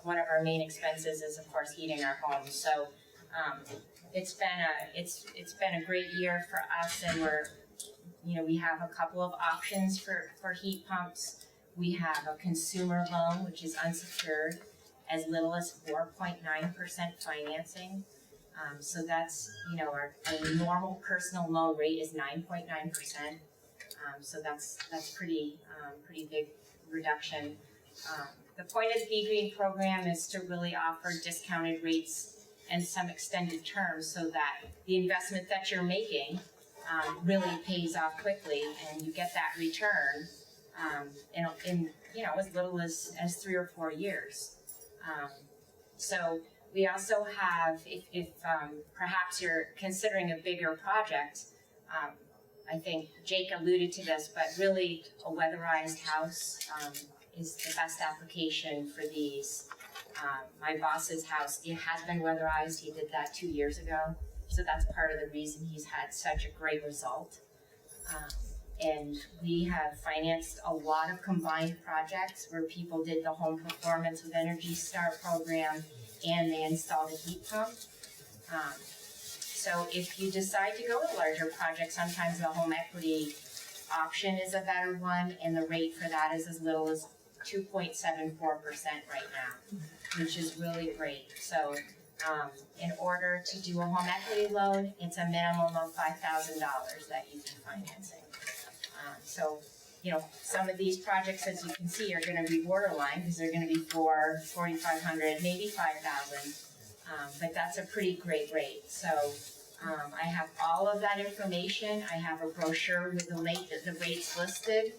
one of our main expenses is of course heating our homes. So it's been a great year for us, and we have a couple of options for heat pumps. We have a consumer loan, which is unsecured, as little as 4.9% financing. So that's, our normal personal loan rate is 9.9%. So that's pretty big reduction. The point of the Be Green program is to really offer discounted rates and some extended terms so that the investment that you're making really pays off quickly, and you get that return in as little as 3 or 4 years. So we also have, if perhaps you're considering a bigger project, I think Jake alluded to this, but really a weatherized house is the best application for these. My boss's house, it has been weatherized. He did that 2 years ago. So that's part of the reason he's had such a great result. And we have financed a lot of combined projects where people did the home performance with Energy Star program and they installed a heat pump. So if you decide to go with a larger project, sometimes the home equity option is a better one, and the rate for that is as little as 2.74% right now, which is really great. So in order to do a home equity loan, it's a minimum of $5,000 that you'd be financing. So, some of these projects, as you can see, are going to be borderline because they're going to be $4,500, maybe $5,000. But that's a pretty great rate. So I have all of that information. I have a brochure with the rates listed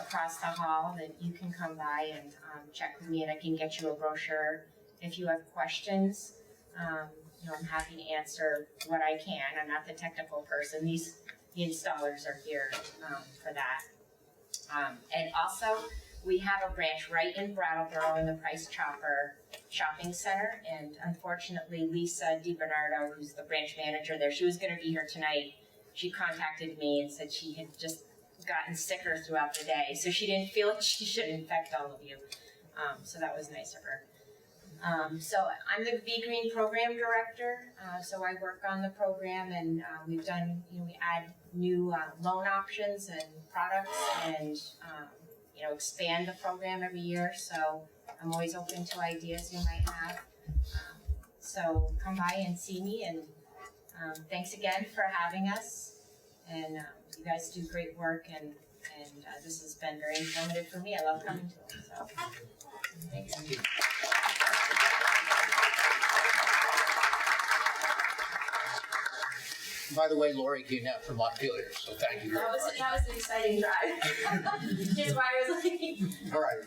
across the hall that you can come by and check with me, and I can get you a brochure. If you have questions, I'm happy to answer what I can. I'm not the technical person. The installers are here for that. And also, we have a branch right in Brattleboro in the Price Chopper Shopping Center. And unfortunately, Lisa DiBernardo, who's the branch manager there, she was going to be here tonight. She contacted me and said she had just gotten sicker throughout the day. So she didn't feel like she should infect all of you. So that was nice of her. So I'm the Be Green program director. So I work on the program, and we've done, we add new loan options and products, and expand the program every year. So I'm always open to ideas you might have. So come by and see me, and thanks again for having us. And you guys do great work, and this has been very informative for me. I love coming to it. So thanks. Thank you. By the way, Lori came out from Montpelier, so thank you very much. That was an exciting drive. Here's why I was like. All right.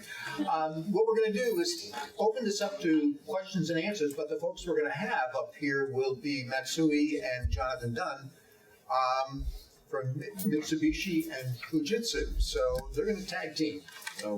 What we're going to do is open this up to questions and answers, but the folks we're going to have up here will be Matsui and Jonathan Dunn from Mitsubishi and Fujitsu. So they're going to tag team. So